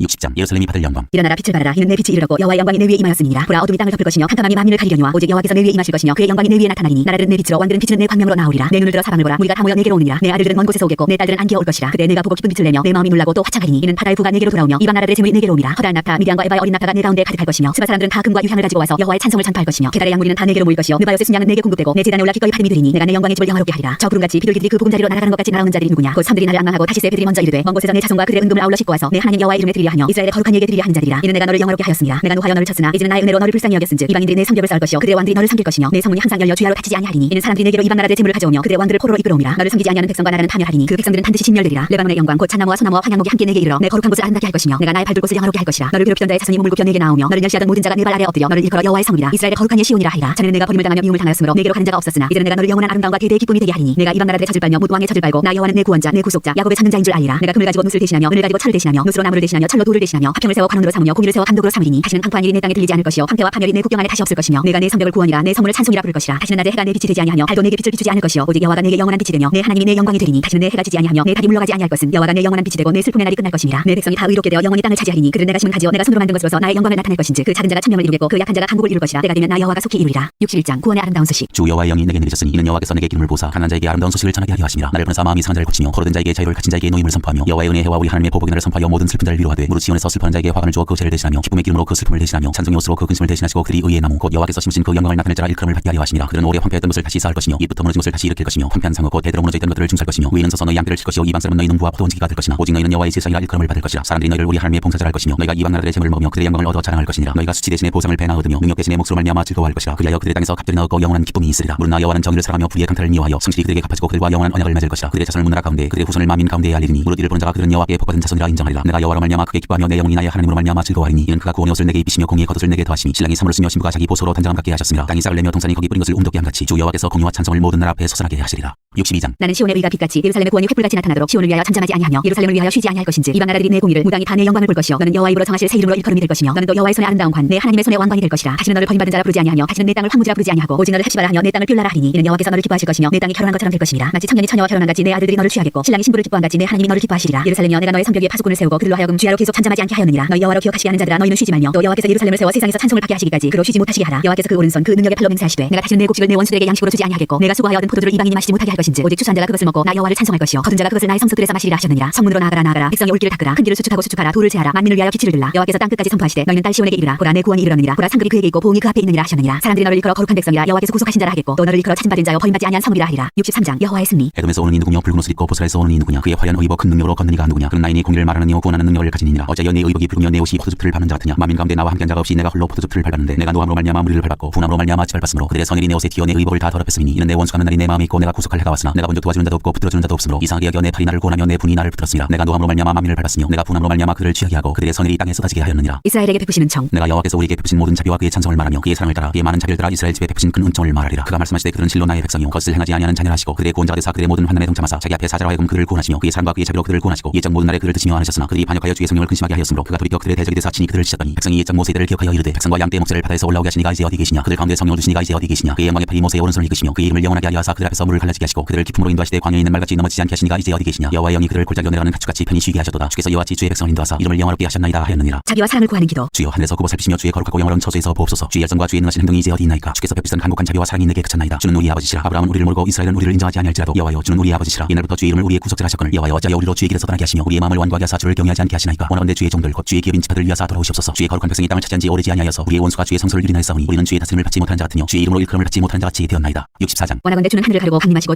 60장 예루살렘이 받을 영광. 일어나라 빛을 발하라. 이는 내 빛이 이르렀고 여호와의 영광이 내 위에 임하였습니다. 보라 어둠이 땅을 덮을 것이며 캄캄함이 만민을 가리려니와 오직 여호와께서 내 위에 임하실 것이며 그의 영광이 내 위에 나타나리니 나라들은 내 빛으로 왕들은 비치는 내 광명으로 나오리라. 내 눈을 들어 사방을 보라. 무리가 다 모여 내게로 오느니라. 내 아들들은 먼 곳에서 오겠고 내 딸들은 안기어 올 것이라. 그때 내가 보고 기쁜 빛을 내며 내 마음이 놀라고 또 화창하리니 이는 바다의 부가 내게로 돌아오며 이방 나라들의 재물이 내게로 오미라. 허다한 낙타 미디안과 에바의 어린 낙타가 내 가운데 가득할 것이며 스바 사람들은 다 금과 유향을 가지고 와서 여호와의 찬송을 전파할 것이며 게달의 양무리는 다 내게로 모일 것이요 느바요스 순양은 내게 공급되고 내 제단에 올라 기꺼이 받음이 되리니 내가 내 영광의 집을 영화롭게 하리라. 저 구름같이 비둘기들이 그 보금자리로 날아가는 것 같이 날아오는 자들이 누구냐. 곧 섬들이 나를 앙망하고 다시스의 배들이 먼저 이르되 먼 곳에서 내 자손과 그들의 은금을 아울러 싣고 와서 내 하나님 여호와의 이름에 드리려 하며 이스라엘의 거룩한 예에게 드리려 하는 자들이라. 이는 내가 너를 영화롭게 하였습니다. 내가 노하여 너를 쳤으나 이제는 나의 은혜로 너를 불쌍히 여겼은즉 이방인들이 내 성벽을 쌓을 것이요 그들의 왕들이 너를 섬길 것이며 내 성문이 항상 열려 주야로 닫히지 아니하리니 이는 사람들이 내게로 이방 나라들의 재물을 가져오며 그들의 왕들을 포로로 이끌어오미라. 너를 섬기지 아니하는 백성과 나라는 파멸하리니 그 백성들은 반드시 진멸되리라. 레바논의 영광 곧 잣나무와 소나무와 황양목이 함께 내게 이르러 내 거룩한 곳을 아름답게 할 것이며 내가 나의 발둘 곳을 영화롭게 할 것이라. 너를 괴롭히던 자의 자손이 몸을 굽혀 내게 나오며 너를 멸시하던 모든 자가 내 발 아래에 엎드려 너를 일컬어 여호와의 성이라. 이스라엘의 거룩한 예 시온이라 하리라. 자네는 내가 버림을 당하며 미움을 당하였으므로 내게로 가는 자가 없었으나 이제는 내가 너를 영원한 아름다움과 대대의 기쁨이 되게 하리니 내가 이방 나라들의 젖을 빨며 못 왕의 젖을 빨고 나 여호와는 내 구원자 내 구속자 야곱의 찾는 자인 줄 알리라. 내가 금을 가지고 눕을 대신하며 은을 가지고 철을 대신하며 눕으로 나무를 대신하며 철로 돌을 대신하며 화평을 세워 관원으로 삼으며 공의를 세워 감독으로 삼으리니 다시는 황폐한 일이 내 땅에 들리지 않을 것이요 황폐와 파멸이 내 국경 안에 다시 없을 것이며 내가 내 성벽을 구원이라 내 성문을 찬송이라 부를 것이라. 다시는 낮에 해가 내 빛이 되지 아니하며 달도 내게 빛을 비추지 않을 것이요 오직 여호와가 내게 영원한 빛이 되며 내 하나님이 내 영광이 되리니 다시는 내 해가 지지 아니하며 내 달이 물러가지 아니할 것은 여호와가 내 영원한 빛이 되고 내 슬픔의 날이 끝날 것이니라. 내 백성이 다 의롭게 되어 영원히 땅을 차지하리니 그들은 내가 심은 가지요 내가 손으로 만든 것으로서 나의 영광을 나타낼 것인즉 그 작은 자가 천명을 이루겠고 그 약한 자가 강국을 이룰 것이라. 때가 되면 나 여호와가 속히 이루리라. 61장 구원의 아름다운 소식. 주 여호와의 영이 내게 내리셨으니 이는 여호와께서 내게 기름을 부으사 가난한 자에게 아름다운 소식을 전하게 하려 하심이라. 나를 보내사 마음이 상한 자를 고치며 거르던 자에게 자유를 갇힌 자에게 노임을 선포하며 여호와의 은혜의 해와 우리 하나님의 보복의 날을 선포하여 모든 슬픈 자를 위로하되 무릇 시온에서 슬퍼하는 자에게 화관을 주어 그 죄를 대신하며 기쁨의 기름으로 그 슬픔을 대신하며 찬송의 옷으로 그 근심을 대신하시고 그들이 의의 나무 곧 여호와께서 심으신 그 영광을 나타낼 자라 일컬음을 받게 하려 하심이라. 그들은 오래 황폐했던 것을 다시 쌓을 것이며 옛부터 무너진 것을 다시 일으킬 것이며 황폐한 상어 곧 대대로 무너져 있던 것들을 중수할 것이며 위에는 서서 너희 양떼를 칠 것이요 이방 사람은 너희 농부와 포도원 지기가 될 것이나 오직 너희는 여호와의 제사장이라 일컬음을 받을 것이라. 사람들이 너희를 우리 하나님의 봉사자라 할 것이며 너희가 이방 나라들의 재물을 먹으며 그들의 영광을 얻어 자랑할 것이니라. 너희가 수치 대신에 보상을 배나 얻으며 능력 대신에 몫으로 말미암아 즐거워할 것이라. 그리하여 그들의 땅에서 갑절이 나오고 영원한 기쁨이 있으리라. 무릇 나 여호와는 정의를 사랑하며 불의의 강탈을 미워하여 성실히 그들에게 갚아주고 그들과 영원한 언약을 맺을 것이라. 그들의 자손을 문나라 가운데 그들의 후손을 만민 가운데에 알리리니 무릇 이를 보는 자가 그들은 여호와께 복받은 자손이라 인정하리라. 내가 여호와로 말미암아 크게 기뻐하며 내 영혼이 나의 하나님으로 말미암아 즐거워하리니 이는 그가 구원의 옷을 내게 입히시며 공의의 겉옷을 내게 더하시니 신랑이 사물을 쓰며 신부가 자기 보소로 단장함 갖게 하셨습니다. 땅이 싹을 내며 동산이 거기 뿌린 것을 움돋게 함같이 주 여호와께서 공의와 찬송을 모든 나라 앞에 솟아나게 하시리라. 62장 나는 시온의 의가 빛같이 예루살렘의 구원이 횃불같이 나타나도록 시온을 위하여 잠잠하지 아니하며 예루살렘을 위하여 쉬지 아니할 것인지 이방 나라들이 내 공의를 무당이 다 내 영광을 볼 것이요 너는 여호와 입으로 정하실 새 이름으로 일컬음이 될 것이며 너는 또 여호와의 손의 아름다운 관 내 하나님의 손의 왕관이 될 것이라. 다시는 너를 버림받은 자라 부르지 아니하며 다시는 내 땅을 황무지라 부르지 아니하고 오직 너를 헵시바라 하며 내 땅을 뷸라라 하리니 이는 여호와께서 너를 기뻐하실 것이며 내 땅이 결혼한 것처럼 될 것임이라. 마치 청년이 처녀와 결혼한 같이 내 아들들이 너를 취하겠고 신랑이 신부를 기뻐한 같이 내 하나님이 너를 기뻐하시리라. 예루살렘이여 내가 너의 성벽 위에 파수꾼을 세우고 그들로 하여금 주야로 계속 잠잠하지 않게 하였느니라. 너희 여호와로 기억하시게 하는 자들아 너희는 쉬지 말며 또 여호와께서 예루살렘을 세워 세상에서 찬송을 받게 하시기까지 그로 쉬지 못하시게 하라. 여호와께서 그 오른손 그 능력의 팔로 맹세하시되 내가 다시는 내 곡식을 내 원수들에게 양식으로 주지 아니하겠고 내가 수고하여 얻은 포도주를 이방인이 마시지 못하게 할 것인즉 오직 추수한 자가 그것을 먹고 나 여호와를 찬송할 것이요 거둔 자가 그것을 나의 성소들에서 마시리라 하셨느니라. 성문으로 나아가라 백성이 올 길을 닦으라 큰 길을 수축하고 수축하라 돌을 제하라 만민을 위하여 기치를 들라. 여호와께서 땅 끝까지 선포하시되 너희는 딸 시온에게 이르라. 보라 내 구원이 이르렀느니라. 보라 상급이 그에게 있고 보응이 그 앞에 있느니라 하셨느니라. 사람들이 너를 일컬어 거룩한 백성이라 여호와께서 구속하신 자라 하겠고 또 너를 일컬어 찾은받은 자여 버림받지 아니한 성이라 하리라. 63장 여호와의 승리. 에돔에서 오는 이 누구냐 붉은 옷을 입고 보스라에서 오는 이 누구냐 그의 화려한 의복 큰 능력으로 걷는 이가 누구냐 그는 나이니 공의를 말하는 이요 구원하는 능력을 가지니라. 어째 내 의복이 붉으며 내 옷이 포도즙들을 밟는 자 같으냐. 만민 가운데 나와 함께한 자가 없이 내가 홀로 포도즙들을 밟았는데 내가 노함으로 말미암아 무리를 밟았고 분함으로 말미암아 짓밟았으므로 그들의 성일이 내 옷에 튀어 내 의복을 다 더럽혔으니 이는 내 원수가 는 날이 내 마음에 있고 내가 구속할 해가 왔으나 내가 먼저 도와주는 자도 없고 붙들어주는 자도 없으므로 이상하게 여겨 내 팔이 나를 구원하며 내 분이 나를 붙들었으니라. 내가 노함으로 말미암아 만민을 밟았으며 내가 분함으로 말미암아 그들을 취하게 하고 그들의 성일이 땅에 쏟아지게 하였느니라. 이스라엘에게 베푸시는 청. 내가 여호와께서 우리에게 베푸신 모든 자비와 그의 찬송을 말하며 그의 사랑을 따라 그의 많은 자비를 따라 이스라엘 집에 베푸신 큰 은총을 말하리라. 그가 말씀하시되 그들은 실로 나의 백성이요 거짓을 행하지 아니하는 자녀라시고 그들의 구원자가 되사 그들의 모든 환난에 동참하사 자기 앞에 사자로 하여금 그들을 구원하시며 그의 사랑과 그의 자비로 그들을 구원하시고 예적 모든 날에 그들을 드시며 하셨으나 그들이 반역하여 주의 성령을 근심하게 하였으므로 그가 돌이켜 그들의 대적이 되사 친히 그들을 치셨더니 백성이 예적 모세들을 기억하여 이르되 백성과 양떼의 목자를 바다에서 올라오게 하시니가 이제 어디 계시냐. 그들 가운데 성령을 주시니가 이제 어디 계시냐. 그의 영광의 팔이 모세의 오른손을 이끄시며 그의 이름을 영원하게 하려 하사 그들 앞에서 물을 갈라지게 하시고 그들을 기쁨으로 인도하시되 광야에 있는 말같이 넘어지지 않게 하시니가 이제 어디 계시냐. 여호와의 영이 그를 골짜기로 내려가는 가축같이 편히 쉬게 하셨도다. 주께서 이와 같이 주의 백성을 인도하사 이름을 영화롭게 하셨나이다 하였느니라. 자비와 사랑을 구하는 기도. 주여 하늘에서 굽어 살피시며 주의 거룩하고 영원한 처소에서 보옵소서. 주의 열정과 주의 능하신 행동이 이제 어디 있나이까. 주께서 베푸시던 간곡한 자비와 사랑이 내게 그쳤나이다. 주는 우리 아버지시라. 아브라함은 우리를 모르고 이스라엘은 우리를 인정하지 아니할지라도 여호와여 주는 우리 아버지시라. 옛날부터 주의 이름을 우리의 구속자라 하셨거늘 여호와여 어찌하여 우리로 주의 길에서 떠나게 하시며 우리의 마음을 완고하게 하사 주를 경외하지 않게 하시나이까. 원하건대 주의 종들 곧 주의 기업인 지파들 위하사 돌아오시옵소서. 주의 거룩한 백성이 땅을 차지한 지 오래지 아니하여서 우리의 원수가 주의 성소를 유린하였사오니 우리는 주의 다스림을 받지 못한 자 같으며 주의 이름으로 일컬음을 받지 못한 자 같이 되었나이다. 64장 원하건대 주는 하늘을 가르고 강림하시고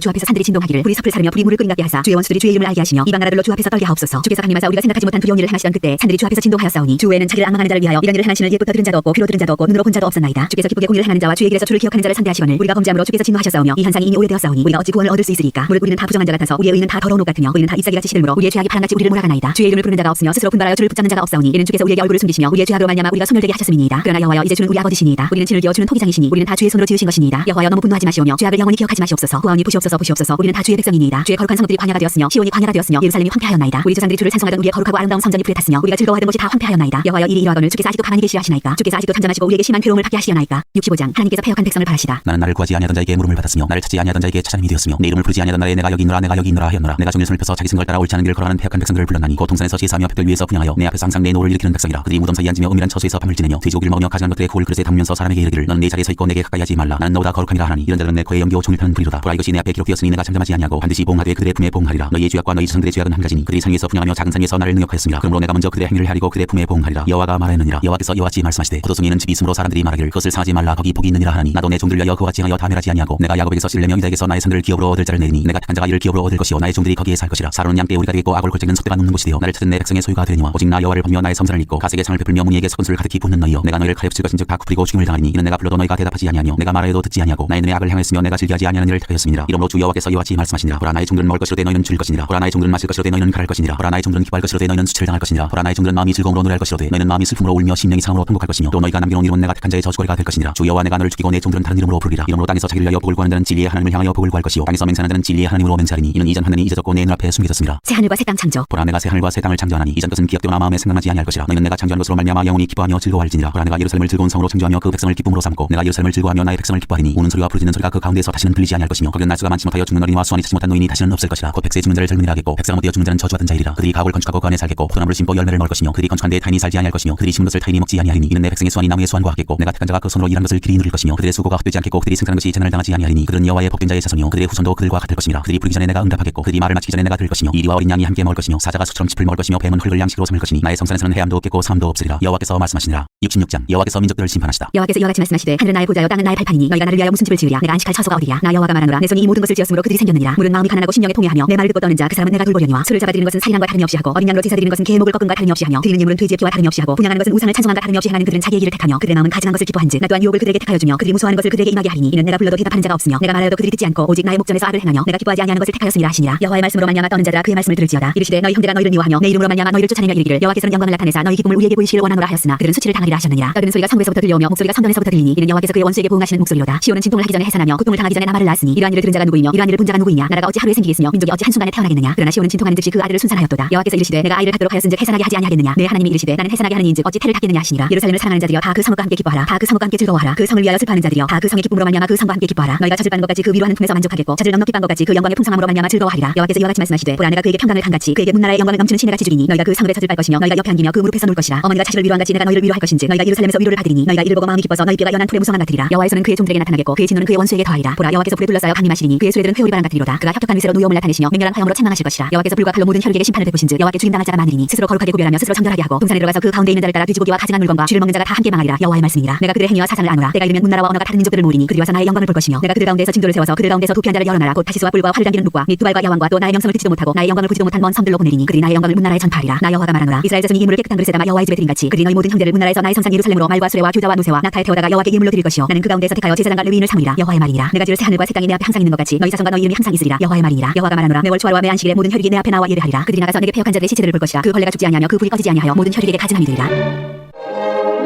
주 앞에서 산들이 진동하기를 불이 섭을 사르며 불이 물을 끓인다게 하사 주의 원수들이 주의 이름을 알게 하시며 이방 나라들로 주 앞에서 떨게 하옵소서. 주께서 강림하사 우리가 생각하지 못한 두려운 일을 행하시던 그때 산들이 주 앞에서 진동하였사오니 주 외에는 자기를 앙망하는 자를 위하여 이런 일을 행하시는 옛부터 들은 자도 없고 귀로 들은 자도 없고 눈으로 본 자도 없었나이다. 주께서 기쁘게 공의를 행하는 자와 주의 길에서 주를 기억하는 자를 상대하시거늘 우리가 범죄함으로 주께서 진노하셨사오며 이 현상이 이미 오래되었사오니 우리가 어찌 구원을 얻을 수 있으리까. 무릇 우리는 다 부정한 자 같아서 우리의 의는 다 더러운 옷 같으며 우리는 다 잎사귀같이 시들므로 우리의 죄악이 파랑같이 우리를 몰아가나이다. 주의 이름을 부르는 자가 없으며 스스로 분발하여 주를 붙잡는 자가 없사오니 이는 주께서 우리에게 얼굴을 숨기시며 우리의 죄악으로 말미암아 우리가 소멸되게 하셨음이니이다. 그러나 여호와여 이제 주는 우리 아버지시니이다. 우리는 진을 기어 주는 토기장이시니 우리는 다 주의 손으로 지으신 것이니이다. 여호와여 너무 분노하지 마시오며 죄악을 영원히 기억하지 마시옵소서. 구하오니 보시옵소서. 우리는 다 주의 백성이니이다. 주의 거룩한 성들이 광야가 되었으며 시온이 광야가 되었으며 예루살렘이 황폐하였나이다. 우리 조상들이 주를 찬송하던 우리의 거룩하고 아름다운 성전이 불에 탔으며 우리가 즐거워하던 것이 다 황폐하였나이다. 여호와여 이리 이러하거늘 주께서 아직도 가만히 계시려 하시나이까. 주께서 아직도 잠잠하시고 우리에게 심한 괴로움을 받게 하시려나이까. 65장 하나님께서 패역한 백성을 바라시다. 나는 나를 구하지 아니하던 자에게 물음을 받았으며 나를 찾지 아니하던 자에게 찾아님이 되었으며 내 이름을 부르지 아니하던 날에 내가 여기 있노라 하였노라. 내가 종일 손을 펴서 자기 생각을 따라 옳지 않은 길을 걸어가는 패역한 백성들을 불렀나니 곧 동산에서 제사하며 백들 위에서 분향 분양하여 내 앞에서 항상 내 노를 일으키는 백성이라. 그들이 무덤 사이 앉으며 은밀한 처소에서 밤을 지내며 돼지고기를 먹으며 가증한 것들의 코를 그릇에 담으면서 사람에게 이르기를 너는 네 자리에 서 있고 내게 가까이 하지 말라. 나는 너보다 거룩함이라 하나니 이런 자들은 내 코에 연기오 종일 타는 불이로다. 보라 이것이 내 앞에 기록되었으니 내가 잠잠하지 아니하고 반드시 보응하되 그들의 품에 보응하리라. 너희의 죄악과 너희 조상들의 죄악은 한 가지니 그들이 산 위에서 분양하며 작은 산 위에서 나를 능욕하였습니다. 그러므로 내가 먼저 그들의 행위를 헤아리고 그들의 품에 보응하리라. 여호와가 말하였느니라. 여호와께서 여호와같이 말씀하시되 포도송이에 있는 집이 있으므로 사람들이 말하기를 그것을 상하지 말라. 거기 복이 있느니라 하나니 나도 내 종들 위하여 그와 같이 하여 다 멸하지 아니하고 내가 야곱에게서 찔레며 유다에게서 나의 선들을 기업으로 얻을 자를 내리니 내가 택한 자가 이를 기업으로 얻을 것이요 나의 종들이 거기에 살 것이라. 사로는 양떼 우리가 되겠고 악을 골짜기는 석대가 눕는 곳이 되어 나를 찾은 내 백성의 소유가 되리니와 오직 나 여호와를 범며 나의 성전을 잇고 가색의 창을 베풀며 무늬에게 섞은 술을 가득히 붓는 너희여 내가 너희를 칼에 붙일 것인즉 다 굽히고 죽임을 당하리니 이는 내가 불러도 너희가 대답하지 아니하며 내가 말하여도 듣지 아니하고 나의 눈에 악을 향하였으며 내가 즐겨하지 아니하는 일을 택하였습니다. 이러므로 주 여호와께서 이와 같이 말씀하시니라. 보라 나의 종들은 먹을 것이로되 너희는 줄일 것이니라. 보라 나의 종들은 마실 것이로되 너희는 갈할 것이니라. 보라 나의 종들은 기뻐할 것이로되 너희는 수치를 당할 것이니라. 보라 나의 종들은 마음이 즐거움으로 노래할 것이로되 너희는 마음이 슬픔으로 울며 심령이 상으로 통곡할 것이며 또 너희가 남겨놓은 이름은 내가 택한 자의 저주거리가 될 것이니라. 주 여호와 내가 너를 죽이고 내 종들은 다른 이름으로 부르리라. 이러므로 땅에서 자기를 위하여 복을 구하는 자는 진리의 하나님을 향하여 복을 구할 것이요 땅에서 맹세하는 자는 진리의 하나님으로 맹세하리니 이는 이전 하늘이 잊어졌고 내 눈앞에 숨겨졌습니다. 새 하늘과 새 땅 창조. 보라 내가 새 하늘과 새 땅을 창조하나니 이전 것은 기억되거나 마음에 생각나지 아니할 것이라. 너희는 내가 창조한 것으로 말미암아 영원히 기뻐하며 즐거워할지니라. 보라 내가 예루살렘을 즐거운 성으로 창조하며 그 백성을 기쁨으로 삼고 내가 예루살렘을 즐거워하며 나의 백성을 기뻐하리니 우는 소리와 부르짖는 소리가 그 가운데에서 다시는 들리지 아니할 것이며 거기는 날수가 많지 못하여 죽는 어린이와 수완이 차지 못한 노인이 다시는 없을 것이라. 곧 백세의 죽는 자를 젊은이라 하겠고 백세가 못되어 죽는 자는 저주받은 자이리라. 그들이 가옥을 건축하고 그 안에 살겠고 포도나무를 심고 열매를 먹을 것이며 그들이 건축한 데에 타인이 살지 아니할 것이며 그들이 심은 것을 타인이 먹지 아니하리니 이는 내 백성의 수완이 나무의 수완과 같겠고 내가 택한 자가 그 손으로 일한 것을 길이 누릴 것이며 그들의 수고가 헛되지 않겠고 그들이 생산한 것이 재난을 당하지 아니하리니 그들은 여호와의 복된 자의 자손이요 그들의 후손도 그들과 같을 것이니라. 그들이 부르기 전에 내가 응답하겠고 그들이 말을 마치기 전에 내가 들을 것이며 이리와 어린 양이 함께 먹을 것이며 사자가 소처럼 짚을 먹을 것이며 뱀은 흙을 양식으로 삼을 것이니 나의 성산에서는 해함도 없겠고 사함도 없으리라. 여호와께서 말씀하시니라. 66장 여호와께서 민족들을 심판하시다. 여호와께서 이와 같이 말씀하시되 하늘은 나의 보좌여 땅은 나의 발판이니 너희가 나를 위하여 무슨 집을 지으랴. 내가 안식할 처소가 어디랴. 나 여호와가 말하노라. 내 손이 이 모든 것을 지었으므로 그들이 생겼느니라. 물은 마음이 가난하고 심령에 통해하며 내 말을 듣고 떠는 자 그 사람은 내가 돌보려니와 술을 잡아들이는 것은 살인함과 다름이 없이 하고 어린 양으로 제사 드리는 것은 개 목을 꺾음과 다름이 없이 하며 드리는 예물은 돼지의 피와 다름이 없이 하고 분양하는 것은 우상을 찬송함과 다름이 없이 행하는 그들은 자기의 길을 택하며 그들의 마음은 가증한 것을 기뻐한즉 나 또한 유혹을 그들에게 택하여 주며 그들이 무서워하는 것을 그들에게 임하게 하리니 이는 내가 불러도 대답하는 자가 없으며 내가 말하여도 그들이 듣지 않고 오직 나의 목전에서 악을 행하며 내가 기뻐하지 아니하는 것을 택하였으니라 하시니라. 여호와의 말씀으로 말미암아 떠는 자들아 그의 말씀을 들을지어다. 이르시되 너희 형제가 너희를 미워하며 내 이름으로 말미암아 너희를 쫓아내며 이르기를 여호와께서는 영광을 나타내사 너희 기쁨을 우리에게 보이시기를 원하노라 하였으나 그들은 수치를 당하리라 하셨느니라. 떠드는 소리가 성읍에서부터 들려오며 목소리가 성전에서부터 들리니 이는 여호와께서 그의 원수에게 보응하시는 목소리로다. 시온은 진동을 하기 전에 해산하며 고통을 당하기 전에 나말을 낳았으니 이러한 일을 들은 자가 누구이며 이러한 일을 본 자가 누구이냐. 나라가 어찌 하루에 생기겠으며 민족이 어찌 한순간에 태어나겠느냐. 그러나 시온은 진통하는 듯이 그 아들을 순산하였도다. 여호와께서 이르시되 내가 아이를 갖도록 하였은즉 해산하게 하지 아니하겠느냐. 내 하나님이 이르시되 나는 해산하게 하느니인즉 어찌 태를 탔겠느냐 하시니라. 예루살렘을 사랑하는 자들이여 다 그 성읍과 함께 기뻐하라. 다 그 성읍과 함께 즐거워하라. 그 성을 위하여 슬퍼하는 자들이여 다 그 성의 기쁨으로 말미암아 그 성과 함께 기뻐하라. 너희가 젖을 빠는 것같이 그 위로하는 품에서 만족하겠고 젖을 넉넉히 빤 것같이 그 영광의 풍성함으로 말미암아 즐거워하리라. 여호와께서 이와 같이 말씀하시되 보라 내가 그에게 평강을 강같이 그에게 문나라의 영광을 넘치는 시내같이 주리니 너희가 그 성읍에 젖을 빨 것이며 너희가 옆에 안기며 그 무릎에서 놀 것이라. 어머니가 자식을 위로한 같이 내가 너희를 위로할 것인즉 너희가 예루살렘에서 위로를 받으리니 너희가 이를 보고 마음이 기뻐서 너희 뼈가 연한 풀의 무성함 같으리라. 여호와에서는 그의 종들에게 나타나겠고 그의 진노는 그의 원수에게 더하리라. 보라 여호와께서 불에 둘러싸여 강림하시리니 그의 수레들은 회오리 바람 같으리로다. 그가 협격한 위세로 누이옴을 나타내시며 맹렬한 화염으로 책망하실 것이라. 여호와께서 불과 칼로 모든 혈육에게 심판을 베푸신즉 여호와께 죽임당할 자가 많으리니 스스로 거룩하게 구별하며 스스로 정결하게 하고 동산에 들어가서 그 가운데 있는 자를 따라 돼지고기와 가증한 물건과 쥐를 먹는 자가 다 함께 망하리라. 여호와의 말씀이라. 내가 그들의 행위와 사상을 아노라. 내가 이르면 문나라와 언어가 다른 민족들을 모으리니 그들이 와서 나의 영광을 볼 것이며 내가 그들 가운데서 징조를 세워서 그들 가운데서 도피한 자를 열어놔라. 곧 타시스와 뿔과 활을 당기는 룩과 및 두발과 야왕과 또 나의 명성을 듣지도 못하고 나의 영광을 보지도 못한 먼 섬들로 보내리니 그들이 나의 영광을 문나라에 전파하리라. 나 여호와가 말하노라. 이스라엘 자손이 이 물을 깨끗한 그릇에 담아 여호와의 집에 드린같이 그들이 너희 모든 형제를 문나라에서 나의 성산 예루살렘으로 말과 수레와 규자와 노새와 낙타에 태워다가 여호와께 예물로 드릴 것이요 나는 그 가운데서 택하여 제사장과 레위인을 삼으리라. 여호와의 말이니라. 내가 지을 새 하늘과 새 땅이 내 앞에 항상 있는 것 같이 너희 자손과 너희 이름이 항상 있으리라. 여호와의 말이니라. 여호와가 말하노라. 내 월초하루와 매 안식일에 모든 혈육이 내 앞에 나와 예배하리라. 그들이 나가서 내게 패역한 자들의 시체들을 볼 것이라. 그 벌레가 죽지 아니하며 그 불이 꺼지지 아니하여 모든 혈육에게 가증함이 되리라.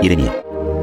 예레미야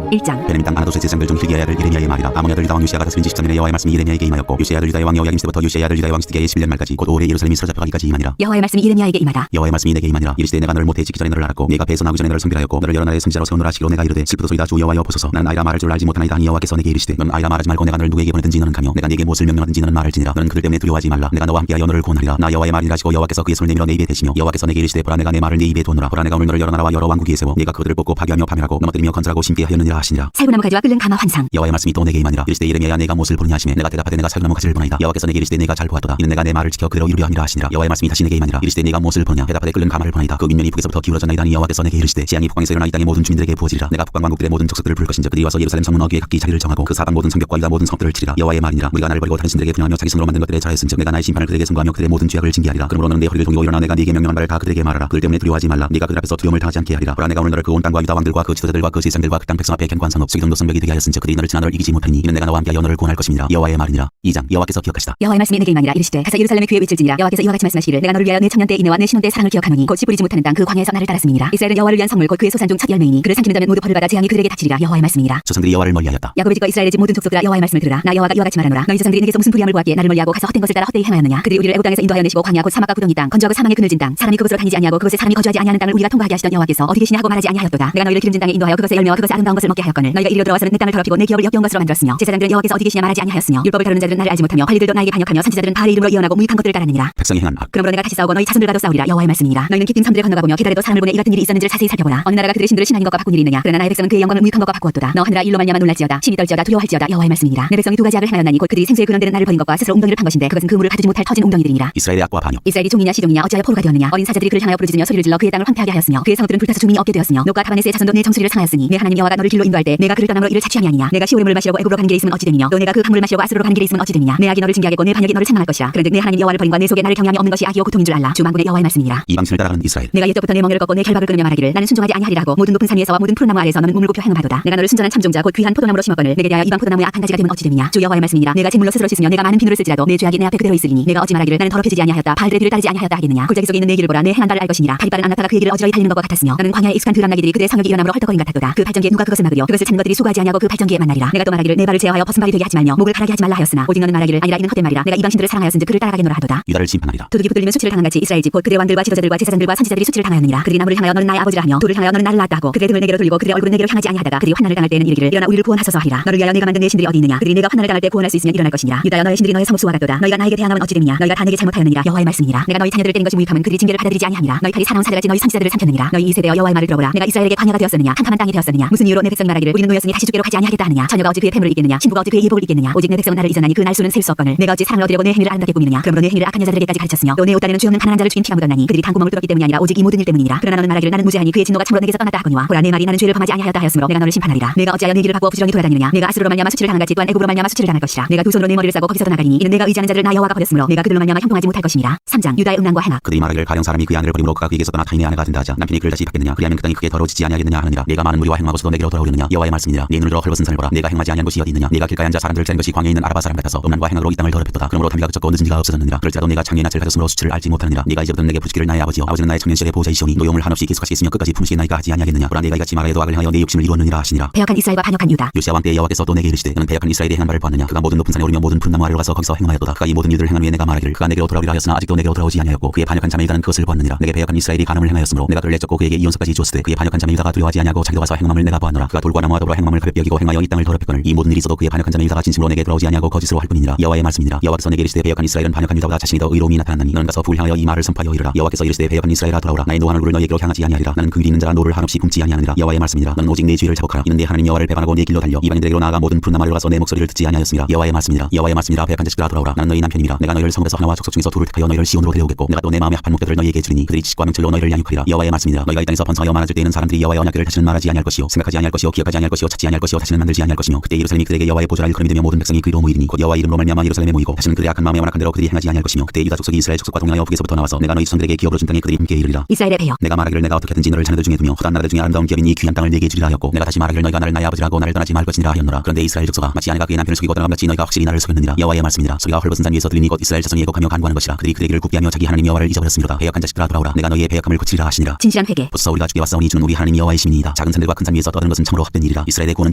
1장 베냐민 땅 아나도스의 제사장들 중 hil기야의 아들 예레미야의 말이라. 아몬의 아들 유다 왕 요시야가 다스린 지 13년에 여호와의 말씀이 예레미야에게 임하였고 요시야 아들 유다의 왕 여호야김 때부터 요시야 아들 유다의 왕 시드기야의 11년 말까지 곧 올해 예루살렘이 사로잡혀가기까지 임하니라. 여호와의 말씀이 예레미야에게 임하다. 여호와의 말씀이 내게 임하니라. 이르시되 내가 너를 못해 짓기 전에 너를 알았고 네가 배에서 나오기 전에 너를 성별하였고 너를 여러 나라의 선지자로 세우노라 하시기로 내가 이르되 슬프도소이다 주 여호와여 보소서. 나는 아이라 말할 줄 알지 못하나이다 하니 여호와께서 내게 이르시되 넌 아이라 말하지 말고 내가 너를 누구에게 보내든지 너는 가며 내가 네게 무엇을 명령하든지 너는 말할지니라. 너는 그들 때문에 두려워하지 말라. 내가 너와 함께하여 너를 구원하리라. 나 여호와의 말이라 하시고 여호와께서 그의 손을 내밀어 내 입에 대시며 여호와께서 내게 이르시되 보라 내가 내 말을 네 입에 두노라. 보라 내가 오늘 너를 여러 나라와 여러 왕국 위에 세워 네가 그들을 뽑고 파괴하며 파멸하고 넘어뜨리며 건설하고 심게 하였느니라 하시니라. 살구나무 가지와 끓는 가마 환상. 여호와의 말씀이 또 내게 임하니라. 이르시되 예레미야야 내가 무엇을 보느냐 하시매 내가 대답하되 내가 살구나무 가지를 보나이다. 여호와께서 내게 이르시되 내가 잘 보았도다. 이는 내가 내 말을 지켜 그대로 이루려 함이라 하시니라. 여호와의 말씀이 다시 내게 임하니라. 이르시되 네가 무엇을 보느냐 대답하되 끓는 가마를 보나이다. 그 윗면이 북에서부터 기울어졌나이다. 니 여호와께서 내게 이르시되 재앙이 북방에서 일어나 이 땅의 모든 주민들에게 부어지리라. 내가 북방 왕국들의 모든 족속들을 부를 것인즉 그들이 와서 예루살렘 성문 어귀에 각기 자리를 정하고 그 사방 모든 성벽과 유다 모든 성들을 치리라. 여호와의 말이니라. 우리가 나를 버리고 다른 신들에게 분양하며 자기 손으로 만든 것들에 절하였은즉 내가 나의 심판을 그들에게 선고하며 그들의 모든 죄악을 징계하리라. 그러므로 너는 내 허리를 동이고 일어나 내가 네게 명령한 말을 다 그들에게 말하라. 그들 때문에 두려워하지 말라. 네가 그들 앞에서 두려움을 당하지 않게 하리라. 보라 내가 오늘 너를 그 온 땅과 유다 왕들과 그 지도자들과 그 제사장들과 그 땅 백성 앞에 견고한 성읍 수기정도 성벽이 되게 하였은즉 그들이 너를 지나 너를 이기지 못하니 이는 내가 너와 함께하여 너를 구원할 것임이라. 여호와의 말이니라. 2장 여호와께서 기억하시다. 여호와의 말씀이 내게 임하니라. 이르시되 가서 예루살렘의 귀에 외칠지니라. 여호와께서 이와 같이 말씀하시기를 내가 너를 위하여 내 청년 때 인애와 내 신혼 때 사랑을 기억하노니 곧 씨 뿌리지 못하는 땅 그 광야에서 나를 따랐음이니라. 이스라엘은 여호와를 위한 성물 곧 그의 소산 중 첫 열매이니 그를 삼키는 자는 모두 벌을 받아 재앙이 그들에게 닥치리라. 여호와의 말씀이니라. 조상들이 여호와를 멀리하였다. 야곱의 집과 이스라엘의 집 모든 족속들아 여호와의 말씀을 들으라. 나 여호와가 이와 같이 말하노라. 너희 조상들이 내게서 무슨 불의함을 보았기에 나를 멀리하고 가서 헛된 것을 따라 헛되이 행하였느냐. 그들이 우리를 애굽 땅에서 인도하여 내시고 광야 곧 사막과 구덩이 땅 건조하고 사망의 그늘진 땅 사람이 그곳으로 다니지 아니하고 그곳에 사람이 거주하지 아니하는 땅을 우리가 통과하게 하시던 여호와께서 어디 계시냐 하고 말하지 아니하였도다. 내가 너희를 기름진 땅에 인도하여 그것의 열매와 그것의 아름다운 것을 먹게 얻게 하였거늘 너희가 이리로 들어와서는 내 땅을 더럽히고 내 기업을 역겨운 것으로 만들었으며 제사장들은 여호와께서 어디 계시냐 말하지 아니하였으며 율법을 다루는 자들은 나를 알지 못하며 바리들도 나에게 반역하며 선지자들은 바알의 이름으로 예언하고 무익한 것들을 따르느니라. 백성이 행한 악. 그러므로 내가 다시 싸우고 너희 자손들과도 싸우리라. 여호와의 말씀이니라. 너희는 깊은 섬들을 건너가보며 계달에도 사람을 보내 이 같은 일이 있었는지를 자세히 살펴보라. 어느 나라가 그들의 신들을 신앙인 것과 바꾼 일이 있느냐. 그러나 나의 백성은 그의 영광을 무익한 것과 바꾸었도다. 너 하늘아 일로 말미암아 놀랄지어다. 심히 떨지어다. 두려워할지어다. 여호와의 말씀이니라. 내 백성이 두 가지 악을 행하였나니 곧 그들이 생수의 근원되는 나를 버린 것과 스스로 웅덩이를 판 것인데 그것은 그 물을 가두지 못할 터진 웅덩이들이니라. 이스라엘의 악과 반역. 이스라엘이 종이냐 시종이냐 어찌하여 포로가 되었느냐. 어린 사자들이 그를 향하여 부르짖으며 소리를 질러 그의 땅을 황폐하게 하였으며 그의 성읍들은 불타서 주민이 없게 되었으며 노가 타바네스의 자손도 내 정수리를 상하였으니 내 하나님 여호와가 너를 길로 인도할 때 내가 그를 떠남으로 이를 자취함이 아니냐. 내가 시오의 물을 마시려고 애굽으로 가는 길에 있으면 어찌 되느냐. 또 내가 그 강물을 마시려고 아스로로 가는 길에 있으면 어찌 되느냐. 내 악이 너를 징계하겠고 내 반역이 너를 책망할 것이라. 그런즉 내 하나님 여호와를 버림과 내 속에 나를 경외함이 없는 것이 악이요 고통인 줄 알라. 주 만군의 여호와의 말씀이니라. 이방신을 따라가는 이스라엘. 내가 옛적부터 내 멍에를 꺾고 내 결박을 끊으며 말하기를 나는 순종하지 아니하리라 하고 모든 높은 산 위에서와 모든 푸른 나무 아래에서 너는 몸을 굽혀 행음하도다. 내가 너를 순전한 참종자 곧 귀한 포도나무로 심었거늘 내게 대하여 이방 포도나무의 악한 가지가 되면 어찌 되느냐. 주 여호와의 말씀이니라. 내가 제 물로 스스로 씻으며 내가 많은 비누를 쓸지라도 내 죄악이 내 앞에 그대로 있으리니 내가 어찌 말하기를 나는 더럽혀지지 아니하였다 바알들의 뒤를 따르지 아니하였다 하겠느냐. 골짜기 속에 있는 내 길을 보라. 내 행한 바를 알 것이니라. 다리빠른 아나타가 그의 길을 어지러이 달리는 것과 같았으며 나는 광야에 익숙한 드람나기들이 그들의 성역이 일어남으로 헐떡거린 같았도다. 그 발전기에 누가 그것을 막으려. 그것을 찾는 것들이 수고하지 아니하고 그 발전기에 만나리라. 내가 또 말하기를 내 발을 제어하여 벗은 발이 되게 하지 말며 목을 가라게 하지 말라 하였으나 오직 너는 말하기를 아니라 이는 헛된 말이라. 내가 이방신들을 사랑하였은즉 그를 따라가겠노라 하도다. 유다를 심판하리라. 도둑이 붙들리면 수치를 당한 같이 이스라엘 집 곧 그들의 왕들과 지도자들과 제사장들과 선지자들이 수치를 당하였느니라. 그들이 나무를 향하여 너는 나의 아버지라 하며 돌을 향하여 너는 나를 낳았다 하고 그들의 등을 내게로 돌리고 그들의 얼굴은 내게로 향하지 아니하다가 그들이 환난을 당할 때에는 이르기를 일어나 우리를 구원하소서 하리라. 너를 위하여 내가 만든 내 신들이 어디 있느냐. 그들이 내가 환난을 당할 때 구원할 수 있으면 일어날 것이니라. 유다여 너의 신들이 너의 성읍수와 같도다. 너희가 나에게 대항하면 어찌 되느냐. 너희가 다 내게 잘못하였느니라. 여호와의 말씀이니라. 내가 너희 자녀들을 때린 것이 무익함은 그들이 징계를 받아들이지 아니함이라. 너희 팔이 사나운 사자같이 너희 선지자들을 삼켰느니라. 너희 이세대여 여호와의 말을 들어보라. 내가 이스라엘에게 광야가 되었었느냐 한탄한 땅이 되었었느냐. 무슨 이유로 내 백성이 말하기를 우리는 노였으니 다시 죽게로 가지 아니하겠다 하느냐. 처녀가 어찌 그의 폐물을 잊겠느냐. 신부가 어찌 그의 예복을 잊겠느냐. 오직 내 백성은 나를 잊었나니 그 날수는 셀 수 없거늘 내가 어찌 사랑을 얻으려고 내 행위를 아름답게 꾸미느냐. 그러므로 내 행위를 악한 여자들에게까지 가르쳤으며 또 내 옷단에는 죄 없는 가난한 자를 죽인 피가 묻었나니 그들이 단구멍을 뚫었기 때문이 아니라 오직 이 모든 일 때문이니라. 그러나 너는 말하기를 나는 무죄하니 그의 진노가 참으로 내게서 떠났다 하거니와 보라 내 말이 나는 죄를 범하지 아니하였다 하였으므로 내가 너를 심판하리라. 내가 어찌하여 내 길을 바꾸어 부지런히 돌아다니느냐. 내가 아스로로 말미암아 수치를 당한 같이 또한 애굽으로 말미암아 수치를 당할 것이라. 내가 두 손으로 내 머리를 싸고 거기서도 나가리니 이는 내가 의지하는 자들을 나 여호와가 버렸으므로 내가 그들로 말미암아 형통하지 못할 것이니라. 3장 유다의 음란과 행악. 그들이 말하기를 가령 사람이 그의 아내를 버림으로 그가 그에게서 떠나 타인의 아내가 된다 하자 남편이 그를 다시 받겠느냐. 그리하면 그 땅이 크게 더러워지지 아니하겠느냐 하느니라. 내가 많은 무리와 행하고서도 내게로 돌아오려느냐. 여호와의 말씀이니라. 네 눈을 들어 헐벗은 산을 보라. 내가 행하지 아니한 곳이 어디 있느냐. 내가 길가에 앉아 사람들을 짜는 것이 광야에 있는 아라바 사람 같아서 음란과 행악으로 이 땅을 더럽혔도다. 그러므로 담비가 그쳤고 늦은 지가 없어졌느니라. 그럴지라도 내가 장래의 낯을 가졌으므로 수치를 알지 못하느니라. 내가 이제부터 내게 부르짖기를 나의 아버지여. 아버지는 나의 청년 시절의 보호자이시오니 노여움을 한없이 계속하시 있으며 끝까지 품으시게 나이가 하지 아니하겠느냐. 보라 내가 이같이 말하여도 악을 행하여 내 욕심을 이루었느니라 하시니라. 배역한 이스라엘과 반역한 유다. 요시야 왕 때 여호와께서 또 내게 이르시되 너는 배역한 이스라엘이 행한 바를 보았느냐. 그가 모든 높은 산에 오르며 모든 푸른 나무 아래로 가서 거기서 행하였도다. 그가 이 모든 일들을 행한 후에 내가 말하기를 그가 내게로 돌아오리라 하였으나 아직도 내게로 돌아오지 아니하였고 그의 반역한 자매 유다는 그것을 보았느니라. 내게 배역한 이스라엘이 간음을 행하였으므로 내가 그를 내쫓고 그에게 이혼서까지 주었으되 그의 반역한 자매 유다가 두려워하지 아니하고 자기도 와서 행함을 내가 보았노라. 그가 돌과 나무와 더불어 행함을 가볍게 여기고 행하여 이 땅을 더럽혔거늘 이 모든 일이 있어도 그의 반역한 자매 유다가 진심으로 내게 돌아오지 아니하고 거짓으로 할 뿐이니라. 여호와의 말씀이니라. 여호와께서 내게 이르시되 배역한 이스라엘은 반역한 유다보다 자신이 더 의로움이 나타났나니 너는 가서 불을 향하여 이 말을 선포하여 이르라. 여호와께서 이르시되 배역한 이스라엘아 돌아오라. 나의 노한 얼굴을 너희에게로 향하지 아니하리라. 나는 그 일이 있는 자라 노를 한없이 굶지 아니하느니라. 여호와의 말씀이니라. 너는 오직 내 죄를 자복하라. 이는 내 하나님 여호와를 배반하고 내 길로 달려 이방인들에게로 나아가 모든 푸른 나무 아래로 가서 내 목소리를 듣지 아니하였습니다. 여호와의 말씀이니라. 여호와의 말씀이니라. 배역한 자식들아 돌아오라. 나는 너희 남편이니라. 내가 너희를 성읍에서 하나와 족속 중에서 둘을 택하여 너희를 시온으로 데려오겠고 내가 또 내 마음의 합한 목자들을 너희에게 주리니 그들이 지식과 명철로 너희를 양육하리라. 여호와의 말씀이니라. 너희가 이 땅에서 번성하여 많아질 때에는 사람들이 여호와의 언약궤를 다시는 말하지 아니할 것이요 생각하지 아니할 것이요 기억하지 아니할 것이요 찾지 아니할 것이요 다시는 만들지 아니할 것이며 그때 예루살렘이 그들에게 여호와의 보좌라 일컬음이 되며 모든 백성이 그리로 모이리니 곧 여호와 이름으로 말미암아 예루살렘에 모이고 다시는 그들의 악한 마음에 완악한 대로 그들이 행하지 아니할 것이며 그때 유다 족속이 이스라엘 족속과 동행하여 북에서부터 나와서 내가 너희 조상들에게 기업으로 준 땅에 그들이 함께 이르리라. 이스라엘의 배역. 내가 말하기를 내가 어떻게든지 너를 자녀들 중에 두며 헛한 나라들 중에 아름다운 기업인 이 귀한 땅을 내게 주리라 하였고 내가 다시 말하기를 너희가 나를 나의 아버지라고 나를 떠나지 말 것이니라 하였노라. 그런데 이스라엘 족속아 마치 아내가 그의 남편을 속이고 떠나감 같이 너희가 확실히 나를 속였느니라. 여호와의 말씀이니라. 소리가 헐벗은 산 위에서 들리니 곧 이스라엘 자손이 애곡하며 간구하는 것이라. 그들이 그의 길을 굽게 하며 자기 하나님 여호와를 잊어버렸으므로다. 배역한 자식들아 돌아오라. 내가 너희의 배역함을 고치리라 하시니라. 진실한 회개. 보소서 우리가 주께 왔사오니 주는 우리 하나님 여호와의 시민이다. 작은 산들과 큰 산 위에서 떠드는 것은 참으로 헛된 일이라. 이스라엘의 구원은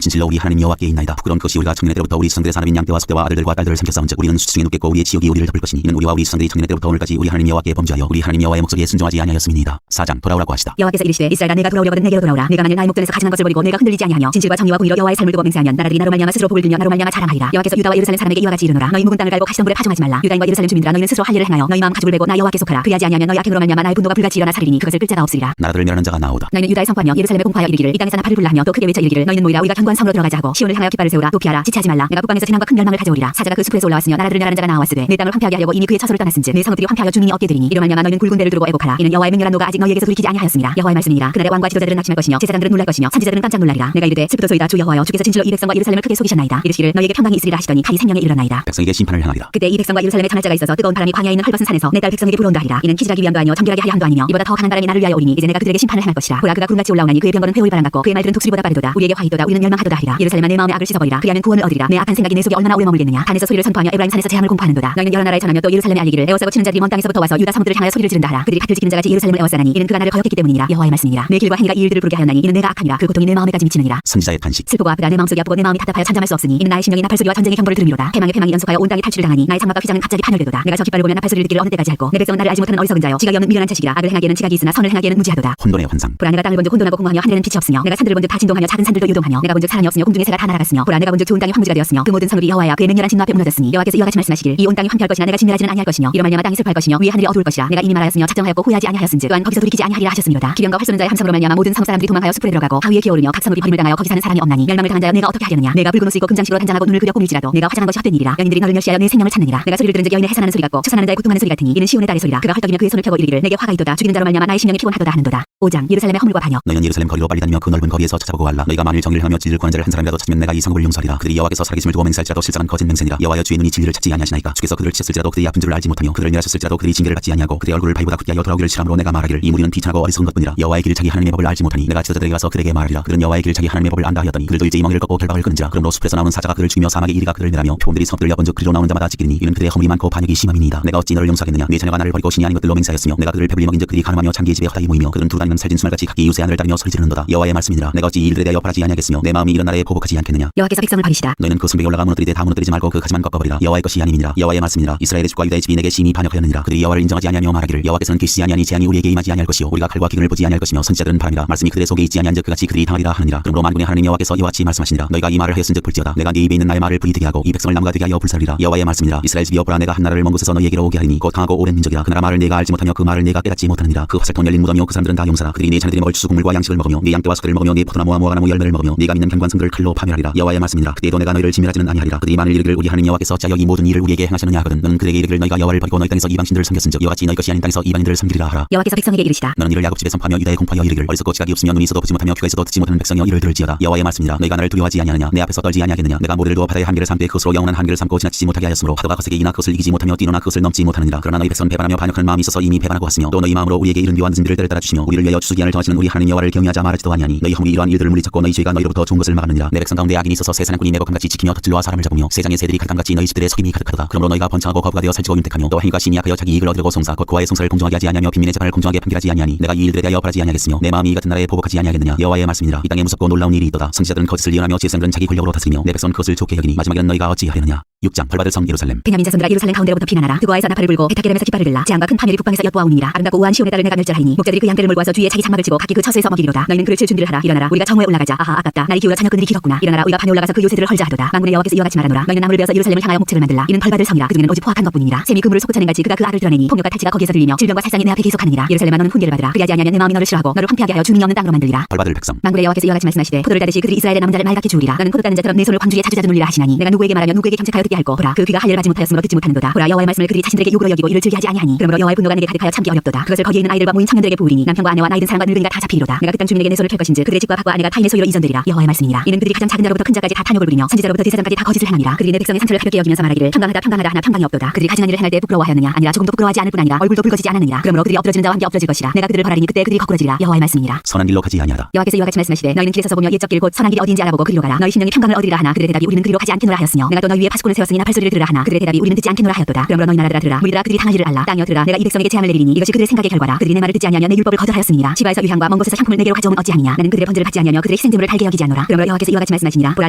진실로 우리 하나님 여호와께 있나이다. 부끄러운 것이 우리가 청년의 때로부터 우리 조상들의 사람인 양떼와 소떼와 아들들과 딸들을 삼켰사온즉 우리는 수치중에 눕겠고 우리의 지옥이 우리를 덮을 것이니 이는 우리와 우리 조상들이 청년의 때부터 오늘까지 우리 하나님 여호와께 범죄하여 우리 하나님 여호와의 목소리에 순종하지 아니하였음이니이다. 4장 돌아오라고 하시다. 여호와께서 이르시되 이스라엘아 내가 돌아오려거든 내게로 돌아오라. 내가 만일 나의 목전에서 가증한 것을 버리고 내가 흔들리지 아니하며 진실과 정의와 공의로 여호와의 삶을 두고 맹세하면 나라들이 나로 말미암아 스스로 복을 빌며 나로 말미암아 자랑하리라. 여호와께서 유다와 예루살렘 사람에게 이와 같이 이르노라. 너희 묵은 땅을 갈고 가시던 불에 파종하지 말라. 유다인과 예루살렘 주민들아 너희는 스스로 할 일을 행하여 너희 마음 가죽을 베고 나 여호와께 속하라. 그리하지 아니하면 너희 악행으로 말미암아 나의 분노가 불같이 일어나 살리니 그것을 끌 자가 없으리라. 나라들을 멸하는 자가 나오다. 너희는 유다에 선포하며 예루살렘에 공포하여 이르기를 이 땅에서 나팔을 불라하며 또 크게 외쳐 이르기를 너희는 모이라 우리가 견고한 성으로 들어가자 하고 시온을 향하여 깃발을 세우라. 도피하라. 지체하지 말라. 내가 북방에서 재난과 큰 멸망을 가져오리라. 사자가 그 숲에서 올라왔으며 나라들을 멸하는 자가 나왔으되 내 땅을 황폐하게 하려고 이미 그의 처소를 떠났은즉 내 성읍들이 황폐하여 주민이 없게 되리니 이로 말미암아 너희는 굵은 배를 두르고 애곡하라. 이는 여호와의 맹렬한 노가 아직 너희에게서 돌이키지 아니하였습니다. 여호와의 말씀이니라. 그날에 왕과 지도자들은 낙심할 것이며 제사장들은 놀랄 것이며 선지자들은 깜짝 놀라리라. 내가 이르되 슬프도소이다 주 여호와여 주께서 진실로 이 백성과 예루살렘을 크게 속이셨나이다. 이르시기를 너희에게 평강이 있으리라 하시더니 칼이 생명에 이르렀나이다. 백성에게 심판을 행하리라. 그때 이 백성과 예루살렘에 참할 자가 있어서 뜨거운 바람이 광야에 있는 헐벗은 산에서 내 딸 백성에게 불어온다 하리라. 이는 키질하기 위함도 아니요 정결하게 하려 함도 아니며 이보다 더 강한 바람이 나를 위하여 오리니 이제 내가 그들에게 심판을 행할 것이라. 보라 그가 구름같이 올라오나니 그의 병거는 회오리 바람 같고 그의 말들은 독수리보다 빠르도다. 우리에게 화이도다. 우리는 멸망하도다 하리라. 예루살렘아 내 마음의 악을 씻어버리라. 그리하면 구원을 얻으리라. 내 악한 생각이 내 속에 얼마나 오래 머물겠느냐. 단에서 소리를 선포하며 에브라임 산에서 재앙을 공포하는도다. 너희는 여러 나라에 전하며 또 예루살렘에 알리기를 에워싸고 치는 자들이 먼 땅에서부터 와서 유다 성읍들을 향하여 소리를 지른다 하라. 그들이 밭을 지키는 자같이 예루살렘을 에워싸나니 이는 그가 나를 거역했기 때문이니라. 여호와의 말씀이니라. 내 길과 행위가 이 일들을 부르게 하였나니 이는 내가 악함이라. 그 고통이 내 마음에까지 미치느니라. 선지자의 탄식. 슬프고 아프다. 내 마음속이 아프고 내 마음이 답답하여 잠잠할 수 없으니 이는 나의 심령이 나팔 소리와 전쟁의 경보를 들음이로다. 패망의 패망이 연속하여 온 땅이 탈출을 당하니 나의 장막과 휘장은 갑자기 파멸되도다. 내가 저 깃발을 보면 나팔 소리를 듣기를 어느 때까지 할꼬. 내 백성은 나를 알지 못하는 어리석은 자여 지각이 없는 미련한 자식이라. 악을 행하기에는 지각이 있으나 선을 행하기에는 무지하도다. 혼돈의 환상. 보라 내가 땅을 본즉 혼돈하고 공허하며 하늘에는 빛이 없으며 내가 산들을 본즉 다 진동하며 작은 산들도 요동하며 내가 본즉 사람이 없으며 공중의 새가 다 날아갔으며 보라 내가 본즉 좋은 땅이 황무지가 되었으며 그 모든 성읍이 여호와여 그의 맹렬한 진노 앞에 무너졌으니 여호와께서 이와 같이 말씀하시길 이 온 땅이 황폐할 것이나 내가 진멸하지는 아니할 것이며 이로 말미암아 땅이 슬퍼할 것이며 위에 하늘이 어두울 것이라 내가 이미 말하였으며 작정하였고 후회하지 아니하였은즉 또한 거기서 돌이키지 아니하리라 하셨습니다. 기병과 활 쏘는 자의 함성으로 말미암아 모든 성읍 사람들이 도망하여 숲으로 들어가고 바위에 기어오르며 각 성읍이 버림을 당하여 거기 사는 사람이 없나니 멸망을 당한 자여 내가 어떻게 하려느냐. 내가 붉은 옷을 입고 금장식으로 단장하고 눈을 그려 꾸밀지라도 내가 화장한 것이 헛된 일이라. 연인들이 너를 멸시하여 내 생명을 찾느니라. 내가 소리를 들은즉 여인의 해산하는 소리 같고 처산하는 자의 고통하는 소리 같으니 이는 시온의 딸의 소리라. 그가 헐떡이며 그의 손을 펴고 이르기를 내게 화가 있도다. 죽이는 자로 말미암아 나의 심령이 피곤하도다 하는도다. 5장 예루살렘의 허물과 반역. 너희는 예루살렘 거리로 빨리 다니며 그 넓은 거리에서 찾아보고 갈라. 너희가 만일 정의를 행하며 진리를 구하는 자를 한 사람이라도 찾으면 내가 이 성읍을 용서하리라. 그들이 여호와께서 살아계심을 두고 맹세할지라도 실상은 거짓 맹세니라. 여호와여 주의 눈이 진리를 찾지 아니하시나이까. 주께서 그들을 치셨을지라도 그들이 아픈 줄을 알지 못하며 그들을 멸하셨을지라도 그들이 징계를 받지 아니하고 그들의 얼굴을 바위보다 굳게 하여 돌아오기를 싫어함으로 내가 말하기를 이 무리는 비천하고 어리석은 것뿐이라. 여호와의 길을 자기 하나님의 법을 알지 못하니 내가 지도자들에게 가서 그들에게 말하리라. 그들은 여호와의 길을 자기 하나님의 법을 안다 하였더니 그들도 일제히 멍에를 꺾고 결박을 끊은지라. 그러므로 숲에서 나오는 사자가 그를 죽이며 사막의 이리가 그들을 멸하며 표범들이 성읍들을 엿본즉 그리로 나오는 자마다 찢기리니 이는 그들의 허물이 많고 반역이 심함이니이다. 내가 어찌 너를 용서하겠느냐. 네 자녀가 나를 버리고 신이 아닌 것들로 맹세하였으며 내가 그들을 배불리 먹인즉 그들이 가늠하며 장기의 집에 허다히 모이며 그들은 두루다니는 살진 수말같이 각기 이웃의 아내를 따르며 소리 지르는도다. 여호와의 말씀이니라. 내가 어찌 이 일들에 대하여 벌하지 아니하겠으며 내 마음이 이런 나라에 보복하지 않겠느냐. 여호와께서 백성을 버리시다. 너희는 그 성벽에 올라가 무너뜨리되 다 무너뜨리지 말고 그 가지만 꺾어버리라. 여호와의 것이 아님이니라. 여호와의 말씀이니라. 이스라엘의 집과 유다의 집이 내게 심히 반역하였느니라. 그들이 여호와를 인정하지 아니하며 말하기를 여호와께서는 계시지 아니하니 재앙이 우리에게 임하지 아니할 것이요 우리가 칼과 기근을 보지 아니할 것이며 선지자들은 바람이라. 말씀이 그들의 속에 있지 아니한즉 그같이 그들이 당하리라 하느니라. 그러므로 만군의 하나님 여호와께서 이와 같이 말씀하시니라. 너희가 이 말을 하였은즉 볼지어다. 내가 네 입에 있는 나의 말을 불이 되게 하고 이 백성을 나무가 되게 하여 불사르리라. 여호와의 말씀이니라. 이스라엘 집이여 보라 내가 한 나라를 먼 곳에서 너희에게로 오게 하리니 곧 강하고 오랜 민족이라. 그 나라 말을 네가 알지 못하며 그 말을 네가 깨닫지 못하느니라. 그 화살통 열린 무덤이요 그 사람들은 다 용사라. 그들이 네 자녀들이 먹을 수국물과 양식을 먹으며 네 양떼와 소들을 먹으며 네 포도나무와 무화과나무 열매를 먹으며 네가 믿는 견관성들을 칼로 파멸하리라. 여호와의 말씀이니라. 그때에도 내가 너희를 진멸하지는 아니하리라. 그들이 만일 이르기를 우리 하나님 여호와께서 어찌하여 이 모든 일을 우리에게 행하셨느냐 하거든 너는 그들에게 이르기를 너희가 여호와를 버리고 너희 땅에서 이방신들을 섬겼은즉 이와 같이 너희 것이 아닌 땅에서 이방인들을 섬기리라 하라. 여호와께서 백성에게 이르시다. 너는 이를 야곱집에 선포하며 유다에 공포하여 이르기를 어리석고 지각이 없으며 눈이 있어도 보지 못하며 귀가 있어도 듣지 못하는 백성이여 이를 들을지어다. 여호와의 말씀이니라. 너희가 나를 두려워하지 아니하느냐. 내 앞에서 떨지 아니하겠느냐. 내가 모래를 두어 바다의 한계를 삼되 그것으로 영원한 한계를 삼고 지나치지 못하게 하였으므로 파도가 거세게 이나 그것을 이기지 못하며 뛰노나 그것을 넘지 못하느니라. 그러나 너희 백성은 배반하며 반역하는 마음이 있어서 이미 배반하고 왔으며 또 너희 마음으로 우리에게 이른 묘한 진비를 때를 따라 주시며 우리를 위하여 추수기한을 정하시는 우리 하나님 여호와를 경외하자 말하지도 아니하니 너희 허물이 이러한 일들을 물리쳤고 너희 죄가 너희로부터 좋은 것을 막았느니라. 내 백성 가운데 악인이 있어서 새 사냥꾼이 매복함같이 지키며 덧질러와 사람을 잡으며 세장의 새들이 가득함같이 너희 집들의 속임이 가득하도다. 그러므로 너희가 번창하고 거부가 되어 살찌고 윤택하며 또 행위가 심히 약하여 자기 이익을 얻으려고 송사 곧 고아의 송사를 공정하게 하지 아니하며 빈민의 재판을 공정하게 판결하지 아니하니 내가 이 일들에 대하여 벌하지 아니하겠으며 내 마음이 이 같은 나라에 보복하지 아니하겠느냐. 여호와의 말씀이니라. 이 땅에 무섭고 놀라운 일이 있도다. 선지자들은 거짓을 예언하며 지혜사들은 자기 권력으로 다스리며 내 백성은 그것을 좋게 여기니 마지막에는 너희가 어찌하려느냐. 6장 벌받을 성 예루살렘. 베냐민 자손들아 예루살렘 가운데로부터 피난하라. 그고아에서 나팔을 불고 베타게렘에서 깃발을 들라. 재앙과 큰 파멸이 북방에서 엿보아오니라. 아름답고 우아한 시온의 딸을 내가 멸절하리니 목자들이 그 양떼를 몰고 와서 주위에 자기 장막을 치고 각기 그 처소에서 먹이리로다. 너희는 그를 칠 준비를 하라. 일어나라. 우리가 정오에 올라가자. 아하 아깝다. 날이 기울어 저녁 그늘이 길었구나. 일어나라. 우리가 밤에 올라가서 그 요새들을 헐자 하도다. 만군의 여호와께서 이와 같이 말하노라. 너희는 나무를 베어서 예루살렘을 향하여 목책을 만들라. 이는 벌받을 성이라. 그중에는 오직 포악한 것뿐이니라. 샘이 그물을 솟구쳐낸같이 그가 그 악을 드러내니 폭력과 탈취가 거기에서 들리며 질병과 살상이 내 앞에 계속하느니라. 예루살렘아 너는 훈계를 받으라. 그리하지 아니하면 내 마음이 너를 싫어하고 너를 황폐하게 하여 주민이 없는 땅으로 만들리라. 벌받을 백성. 만군의 여호와께서 이와 같이 말씀하시되 포도를 따듯이 그들이 이스라엘의 남은 자를 말갛게 주우리라. 너는 포도 따는 자처럼 내 손을 광주에 자주자주 눌리라 하시나니 내가 누구에게 말하며 누구에게 경책하여 듣게 할꼬. 보라 그 귀가 할례를 받지 못하였으므로 듣지 못하는도다. 보라 여호와의 말씀을 그들이 자신들에게 욕으로 여기고 이를 즐기하지 아니하니 그러므로 여호와의 분노가 내게 가득하여 참기 어렵도다. 그것을 거기에 있는 아이들과 모인 청년들에게 부으리니 남편과 아내와 나이든 사람과 늙은이가 다 잡히리로다. 내가 그 땅 주민에게 내 손을 펼 것인즉 그들의 집과 밭과 아내가 타인의 소유로 이전되리라. 여호와의 말씀이니라. 이는 그들이 가장 작은 자로부터 큰 자까지 다 탐욕을 부리며 선지자로부터 대제사장까지 다 거짓을 행하니라. 그들이 내 백성의 상처를 가볍게 여기면서 말하기를 평강하다 평강하다 하나 평강이 없도다. 그들이 가증한 일을 행할 때 부끄러워하였느냐. 아니라 조금도 부끄러워하지 않을 뿐 아니라 얼굴도 붉어지지 않았느니라. 그러므로 그들이 엎드러지는 자와 함께 엎드러질 것이라. 내가 그들을 벌하리니 그때 그들이 거꾸러지리라. 여호와의 말씀이니라. 선한 길로 가지 아니하다. 여호와께서 이와 같이 말씀하시되 너희는 길에서 보며 옛적 길 곧 선한 길이 어디인지 알아보고 그리로 가라. 너희 심령이 평강을 얻으리라 하나 그들의 대답이 우리는 그리로 가지 않겠노라 하였으며 내가 또 너희 위에 파수꾼을 세웠으니 나팔 소리를 들으라 하나 그들의 대답이 우리는 듣지 않겠노라 하였도다. 그러므로 너희 나라들아 들으라. 무리들아 그들이 당할 일을 알라. 땅이여 들으라. 내가 이 백성에게 재앙을 내리니 이것이 그들의 생각의 결과라. 그들이 내 말을 듣지 아니하며 내 율법을 거절하였음이니라. 지바에서 유향과 먼 곳에서 향품을 내게로 가져오면 어찌하느냐. 나는 그들의 번제를 받지 아니하며 그들의 희생제물을 달게 여기지 않노라. 그러므로 여호와께서 이와 같이 말씀하시니라. 보라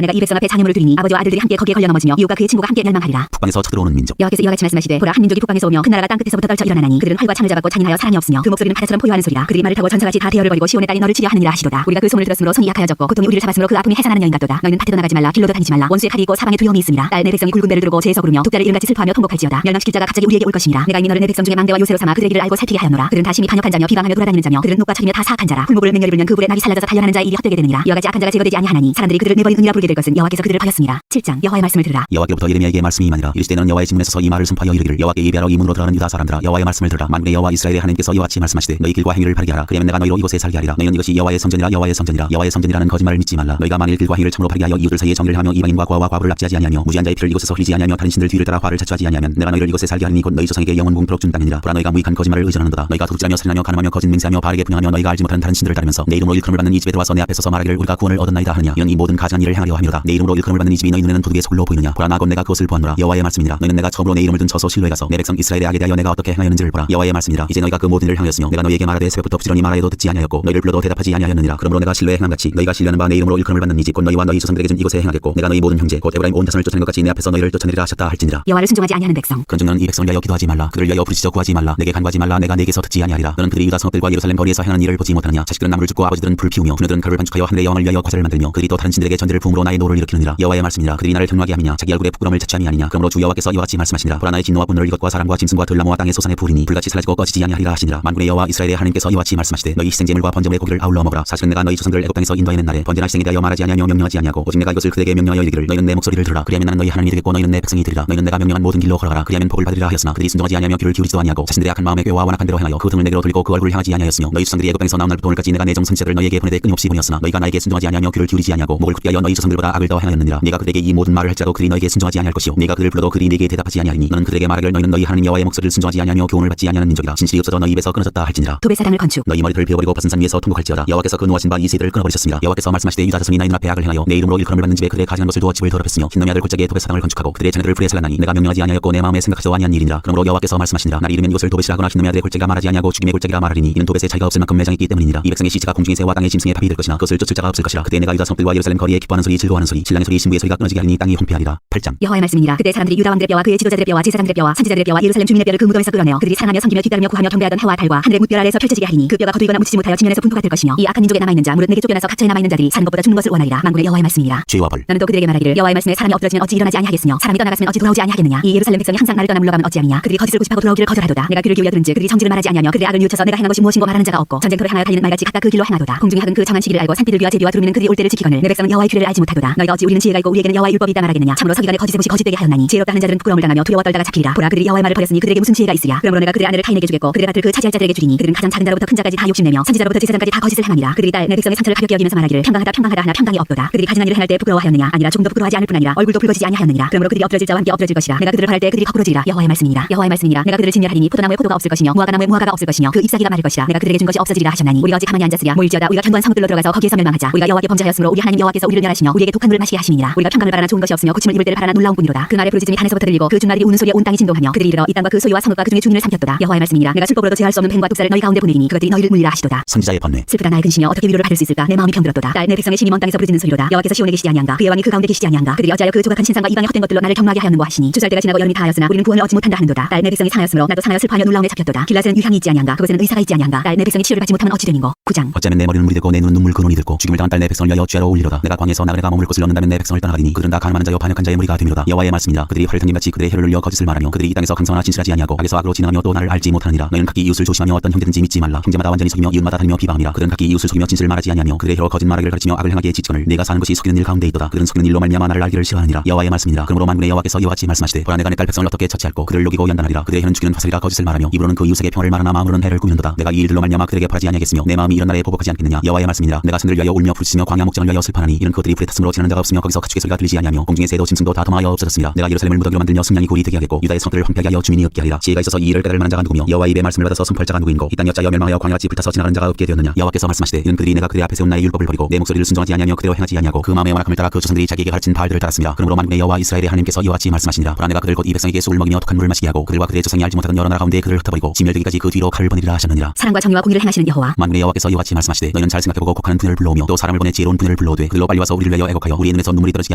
내가 이 백성 앞에 잔여물을 두리니 아버지와 아들들이 함께 거기에 걸려 넘어지며 이웃과 그의 친구가 함께 멸망하리라. 북방에서 쳐들어오는 민족. 여호와께서 이와 같이 말씀하시되 보라 한 민족이 북방에서 오며 큰 나라가 땅 끝에서부터 떨쳐 일어나나니 그들은 활과 창을 잡았고 잔인하여 사랑이 없으며 그 목소리는 바다처럼 포효하는 소리라. 그들이 말을 타고 전사같이 다 대열을 벌이고 시온의 딸이 너를 치려 하느니라 하시도다. 우리가 그 소문을 들었으므로 손이 약하여졌고 고통이 우리를 잡았으므로 그 아픔이 해산하는 여인 같도다. 너희는 밭에도 나가지 말라. 길로도 다니지 말라. 원수의 칼이 있고 사방에 두려움이 있음이라. 딸 내 백성이 굵은 배를 두르고 죄에서 구르며 독자를 이름같이 슬퍼하며 통곡할지어다. 멸망시킬 자가 갑자기 우리에게 올 것이니라. 내가 이미 너를 내 백성 중에 망대와 요새로 삼아 그들의 길을 알고 살피게 하였노라. 그들은 다 심히 반역한 자며 비방하며 돌아다니는 자며 그들은 녹과 철이며 다 사악한 자라. 풀목을 맹렬히 불면 그 불에 낙이 살라져서 단련하는 자의 일이 헛되게 되느니라. 이와 같이 악한 자가 제거되지 아니하나니 사람들이 그들을 내버린 은이라 부르게 될 것은 여호와께서 그들을 버렸습니다. 7장 여호와의 말씀을 들으라. 여호와께로부터 예레미야에게 말씀이 임하니라. 이르시되 너는 여호와의 지문에 서서 이 말을 선포하여 이르기를 여호와께 예배하러 이 문으로 들어가는 유다 사람들아 여호와의 말씀을 들으라. 만군의 여호와 이스라엘의 하나님께서 이와 같이 말씀하시되 너희 길과 행위를 바르게 하라. 그러면 내가 너희로 이곳에 살게 하리라. 너희는 이것이 여호와의 성전이라 여호와의 성전이라 여호와의 성전이라는 거짓말을 믿지 말라. 너희가 만일 길과 행위를 참으로 바르게 하여 이웃들 사이에 정의를 하며 이방인과 고아와 과부를 납치하지 아니하며 무지한 자의 피를 이곳에서 흘리지 아니하며 다른 신들 뒤를 따라 화를 자초하지 아니하면 내가 너희를 이곳에 살게 하리니 곧 너희 조상에게 영원 무궁토록 준 땅이니라. 보라 너희가 무익한 거짓말을 의존하는도다. 너희가 도둑질하며 살인하며 간음하며 거짓 맹세하며 바르게 분양하며 너희가 알지 못하는 다른 신들을 따르면서 내 이름으로 일컬음을 받는 이 집에 들어와서 내 앞에 서서 말하기를 우리가 구원을 얻었나이다 하느냐. 이는 이 모든 가증한 일을 행하려 함이로다. 내 이름으로 일컬음을 받는 이 집이 너희 눈에는 도둑의 소굴로 보이느냐. 보라 나 곧 내가 그것을 보았노라. 여호와의 말씀이니라. 너희는 내가 처음으로 내 이름을 둔 처소 실로에 가서 내 백성 이스라엘의 악에 대하여 내가 어떻게 행하였는지를 보라. 여호와의 말씀이니라. 이제 너희가 그 모든 일을 행하였으며 내가 너희에게 말하되 새벽부터 부지런히 말하여도 듣지 아니하였고 너희를 불러도 대답하지 아니하였느니라. 그러므로 내가 실로에 행함같이 너희가 신뢰하는 바 내 이름으로 일컬음을 받는 이 집 곧 너희와 너희 조상들에게 준 이곳에 행하겠고 내가 너희 모든 형제 곧 에브라임 온 자손을 쫓아낸 것 같이 내 앞에서 너희를 쫓아내리라 하셨다 할지니라. 여호와를 순종하지 아니하는 백성. 그런즉 너는 이 백성을 위하여 기도하지 말라. 그를 위하여 부르짖어 구하지 말라. 내게 간구하지 말라. 내가 내게서 듣지 아니하리라. 너는 그들이 유다 성읍들과 예루살렘 거리에서 행하는 일을 보지 못하느냐. 자식들은 나무를 줍고 아버지들은 불 피우며 부녀들은 가루를 반죽하여 하늘의 여왕을 위하여 과자를 만들며 그들이 또 다른 신들에게 전제를 부음으로 나의 노를 일으키느니라. 여호와의 말씀이니라. 그들이 나를 경노하게 함이냐. 자기 얼굴에 부끄러움을 자취함이 아니냐. 그러므로 주 여호와께서 이와 같이 말씀하시니라. 보라 나의 진노와 분노를 이것과 사람과 짐승과 들나무와 땅의 소산에 부으리니 불같이 사라지고 꺼지지 아니하리라 하시니라. 만군의 여호와 이스라엘의 하나님께서 이와 같이 말씀하시되 너희 희생제물과 번제물의 고기를 아울러 먹으라. 사실은 내가 너희 조상들을 애굽 땅에서 인도해낸 날에 번제나 희생에 대하여 말하지 아니하며 명령하지 아니하고 오직 내가 이것을 그에게 명령하여 이르기를 너희는 내 목소리를 들으라. 그리하면 나는 너희 하나님이 되겠고 너희는 내 백성이 되리라. 너희는 내가 명령한 모든 길로 걸어가라. 그리하면 복을 받으리라 하였으나 그들이 순종하지 아니하며 귀를 기울이지도 아니하고 자신들의 악한 마음에 꾀와 완악한 대로 행하여 그 등을 내게로 돌리고 그 얼굴을 향하지 아니하였으며 너희 조상들이 애굽 땅에서 나온 날부터 오늘까지 내가 내 정선지자들을 너희에게 보내되 끊임없이 보내었으나 너희가 나에게 순종하지 아니하며 귀를 기울이지 아니하고 목을 굳게 하여 너희 조상들보다 악을 더 행하였느니라. 네가 그들에게 이 모든 말을 할지라도 그들이 너희에게 순종하지 아니할 것이요 네가 그들을 불러도 그들이 네게 대답하지 아니하리니 너는 그들에게 말하기를 너희는 너희 하나님 여호와의 목소리를 순종하지 아니하며 교훈을 받지 아니하는 민족이라. 진실이 없어져 너희 입에서 끊어졌다 할지니라. 도배 사당을 건축. 너희 머리를 베어버리고 벗은 산 위에서 통곡할지어다. 여호와께서 그 노하신 바 이 세대를 끊어버리셨습니다. 여호와께서 말씀하시되 유다 자손이 나의 눈앞에 악을 행하여 내 이름으로 일컬음을 받는 집에 그들의 가지는 것을 두어 집을 더럽혔으며 흰놈의 아들 골짜기에 도배 사당을 건축하고 그들의 자녀들을 불에 살랐나니 내가 명령하지 아니하였고 내 마음에 생각하지도 아니한 일이니라. 그러므로 여호와께서 말씀하시니라. 날 이르면 이것을 도벳이라 하거나 흰놈의 아들의 골짜기가 말하지 아니하고 죽임의 골짜기라 말하리니 이는 도벳의 차이가 없을 만큼 매장했기 때문이니라. 이 백성의 시체가 공중의 새와 땅의 짐승의 밥이 될 것이나 그것을 쫓을 자가 없을 것이라. 그때 내가 유다 성읍들과 예루살렘 거리에 기뻐하는 소리 즐거워하는 소리 신랑의 소리 신부의 소리가 끊어지게 하리니 땅이 홍폐하리라. 8장 여호와의 말씀이니라. 그때 사람들이 유다 왕들의 뼈와 그의 지도자들의 뼈와 제사장들의 뼈와 선지자들의 뼈와 예루살렘 주민의 뼈를 그 무덤에서 끌어내어 그들이 사랑하며 섬기며 뒤따르며 구하며 경배하던 해와 달과 하늘의 뭇별 아래에서 펼쳐지게 하리니 그 뼈가 거두이거나 묻히지 못하여 지면에서 분토가 될 것이며 이 악한 민족에 남아있는 자 무릇 내게 쫓겨나서 각처에 남아있는 자들이 사는 것보다 죽는 것을 원하리라. 만군의 여호와의 말씀이니라. 죄와 벌 나는 또 그들에게 말하기를 여호와의 말씀에 사람이 엎드러지면 어찌 일어나지 아니하겠으며 사람이 떠나갔으면 어찌 돌아오지 아니하겠느냐. 이 예루살렘 백성이 항상 나를 떠나 물러가면 어찌함이냐. 그들이 거짓을 고집하고 돌아오기를 거절하도다. 내가 귀를 기울여 들은즉 그들이 정직을 말하지 아니하며 그들의 악을 뉘우쳐서 내가 행한 것이 무엇인고 말하는 자가 없고 전쟁터를 향하여 달리는 말같이 각각 그 길로 행하도다. 공중의 학은 그 정한 시기를 알고 산띠들 위와 제비와 두루미는 그들이 올 때를 지키거늘 내 백성은 여호와의 규례를 알지 못하도다. 너희가 어찌 우리는 지혜가 있고 우리에게는 여호와의 율법이 있다 말하겠느냐. 참으로 서기관의 거짓의 붓이 거짓되게 하였나니 지혜롭다 하는 자들은 부끄러움을 당하며 두려워 떨다가 잡히리라. 보라 그들이 여호와의 말을 버렸으니 그들에게 무슨 지혜가 있으랴. 그러므로 내가 그들의 아내를 타인에게 주겠고 그들의 밭을 그 차지할 자들에게 주리니 그들은 가장 작은 자로부터 큰 자까지 다 욕심내며 선지자로부터 제사장까지 다 거짓을 행하니라. 그들이 딸 내 백성의 상처를 가볍게 여기면서 말하기를 평강하다 하나 평강이 없도다. 그들이 가증한 일을 행할 때 부끄러워하였느냐. 아니라 조금도 부끄러워하지 않을 뿐 아니라 얼굴도 붉어지지 아니하였느니라. 그러므로 그들이 엎드러질 자와 함께 엎드러질 것이라. 내가 그들을 바랄 때 그들이 거꾸러지리라. 여호와의 말씀이니라. 여호와의 말씀이니라. 내가 그들을 진멸하리니 포도나무에 포도가 없을 것이며 무화과나무에 무화과가 없을 것이며 그 잎사귀가 마를 것이라. 내가 그들에게 준 것이 없어지리라 하셨나니 우리가 어찌 가만히 앉았으랴. 모일지어다 우리가 견고한 성읍들로 들어가서 거기에서 멸망하자. 우리가 여호와께 범죄하였으므로 우리 하나님 여호와께서 우리를 멸하시며 우리에게 독한 물을 마시게 하심이니라. 우리가 평강을 바라나 좋은 것이 없으며 고침을 입을 때를 바라나 놀라운 뿐이로다. 그 날의 부르짖음이 산에서부터 들리고 그 중나들이 우는 소리에 온 땅이 진동하며 그들이 이르러 이 땅과 그 소유와 성읍과 그 중에 주민을 삼켰도다. 여호와의 말씀이니라. 내가 술법으로도 제할 수 없는 뱀과 독사를 너희 가운데 보내리니 그것들이 너희를 물리라 하시도다. 선지자의 번뇌 슬프다 나의 근심이여 어떻게 위로를 받을 수 있을까. 내 마음이 병들었도다. 딸 내 백성의 심히 먼 땅에서 부르짖는 소리로다. 여호와께서 시온에 계시지 아니한가. 그의 왕이 그 가운데 계시지 아니한가. 그들이 어찌하여 그 조각한 신상과 이방의 헛된 것들로 나를 경마하게 하였는고 하시니 주살 때가 지나고 여름이 다하였으나 우리는 구원을 얻지 못한다 하는도다. 딸 내 백성이 상하였으므로 나도 상하여 슬퍼하며 놀라움에 잡혔도다. 길라스는 유향이 있지 아니한가. 그곳에는 의사가 있지 아니한가. 딸 내 백성이 치료를 받지 못하면 어찌 되는고. 9장 어쩌면 내 머리는 물이 되고 내 눈은 눈물 근원이 들고 죽임을 당한 딸 내 백성을 위하여 죄로 올리로다. 내가 광에서 나그네가 머물 곳을 얻는다면 내 백성을 떠나가리니 그들은 다 가늠하는 자여 반역한 자의 무리가 되미로다. 여호와의 말씀이라. 그들이 활을 탕김같이 그들의 혀를 늘려 거짓을 말하며 그들이 이 땅에서 강성하나 진실하지 아니하고 악에서 악으로 진행하며 또 나를 알지 못하느니라. 너희는 각기 이웃을 조심하며 어떤 형제든지 믿지 말라. 형제마다 완전히 속이며 이웃마다 다니며 비방함이라. 그들은 각기 이웃을 속이며 진실을 말하지 아니하며 그들의 혀로 거짓말하기를 가르치며 악을 행하기에 지치거늘 내가 사는 것이 속이는 일 가운데 있도다. 그들은 속이는 일로 말미암아 나를 알기를 싫어하느니라. 여호와의 말씀이니라. 그러므로 만군의 여호와께서 이와 같이 말씀하시되 보라 내가 내 딸 백성을 어떻게 처치할꼬. 그들을 녹이고 연단하리라. 그들의 혀는 죽이는 화살이라 거짓을 말하며 입으로는 그 이웃에게 평화를 말하나 마음으로는 해를 꾸민도다. 내가 이 일들로 말미암아 그들에게 벌하지 아니하겠으며 내 마음이 이런 날에 보복하지 않겠느냐. 여호와의 말씀이니라. 내가 산들을 위하여 울며 부르짖으며 광야 목장을 위하여 슬퍼하니 이는 그것들이 불에 탔으므로 지나는 자가 없으며 거기서 가축의 소리가 들리지 아니하며 공중의 새도 짐승도 다 도망하여 없어졌습니다. 내가 예루살렘을 무더기로 만들며 승냥이 고리 되게 하겠고 유다의 성들을 황폐하게 하여 주민이 없게 하리라. 지혜가 있어서 이 일을 깨달을 만한 자가 누구며 여호와의 입의 말씀을 받아서 선포할 자가 누구인고. 이 땅이 어찌하여 멸망하여 광야같이 불타서 지나가는 자가 없게 되었느냐. 여호와께서 말씀하시되 이는 그들이 내가 그들 앞에 세운 나의 율법을 버리고 내 목소리를 순종하지 아니하며 그대로 행하지 아니하고 그 마음의 완악함을 따라 그 조상들이 자기에게 가르친 바알들을 따랐습니다. 그러므로 만군의 여호와 이스라엘의 하나님께서 이와 같이 말씀하시니라. 보라 내가 그들 곧 이 백성에게 쑥을 먹이며 독한 물을 마시게 하고 그들과 그들의 조상이 알지 못하던 여러 나라 가운데 그를 흩어버리고 진멸되기까지 그 뒤로 칼을 보내리라 하셨느니라. 사랑과 정의와 공의를 행하시는 여호와. 만군의 여호와께서 이와 같이 말씀하시되 너희는 잘 생각해보고 곡하는 분야를 불러오며 또 사람을 보내 지혜로운 분야를 불러오되 그들로 빨리 와서 우리를 위하여 애곡하여 우리의 눈에서 눈물이 떨어지게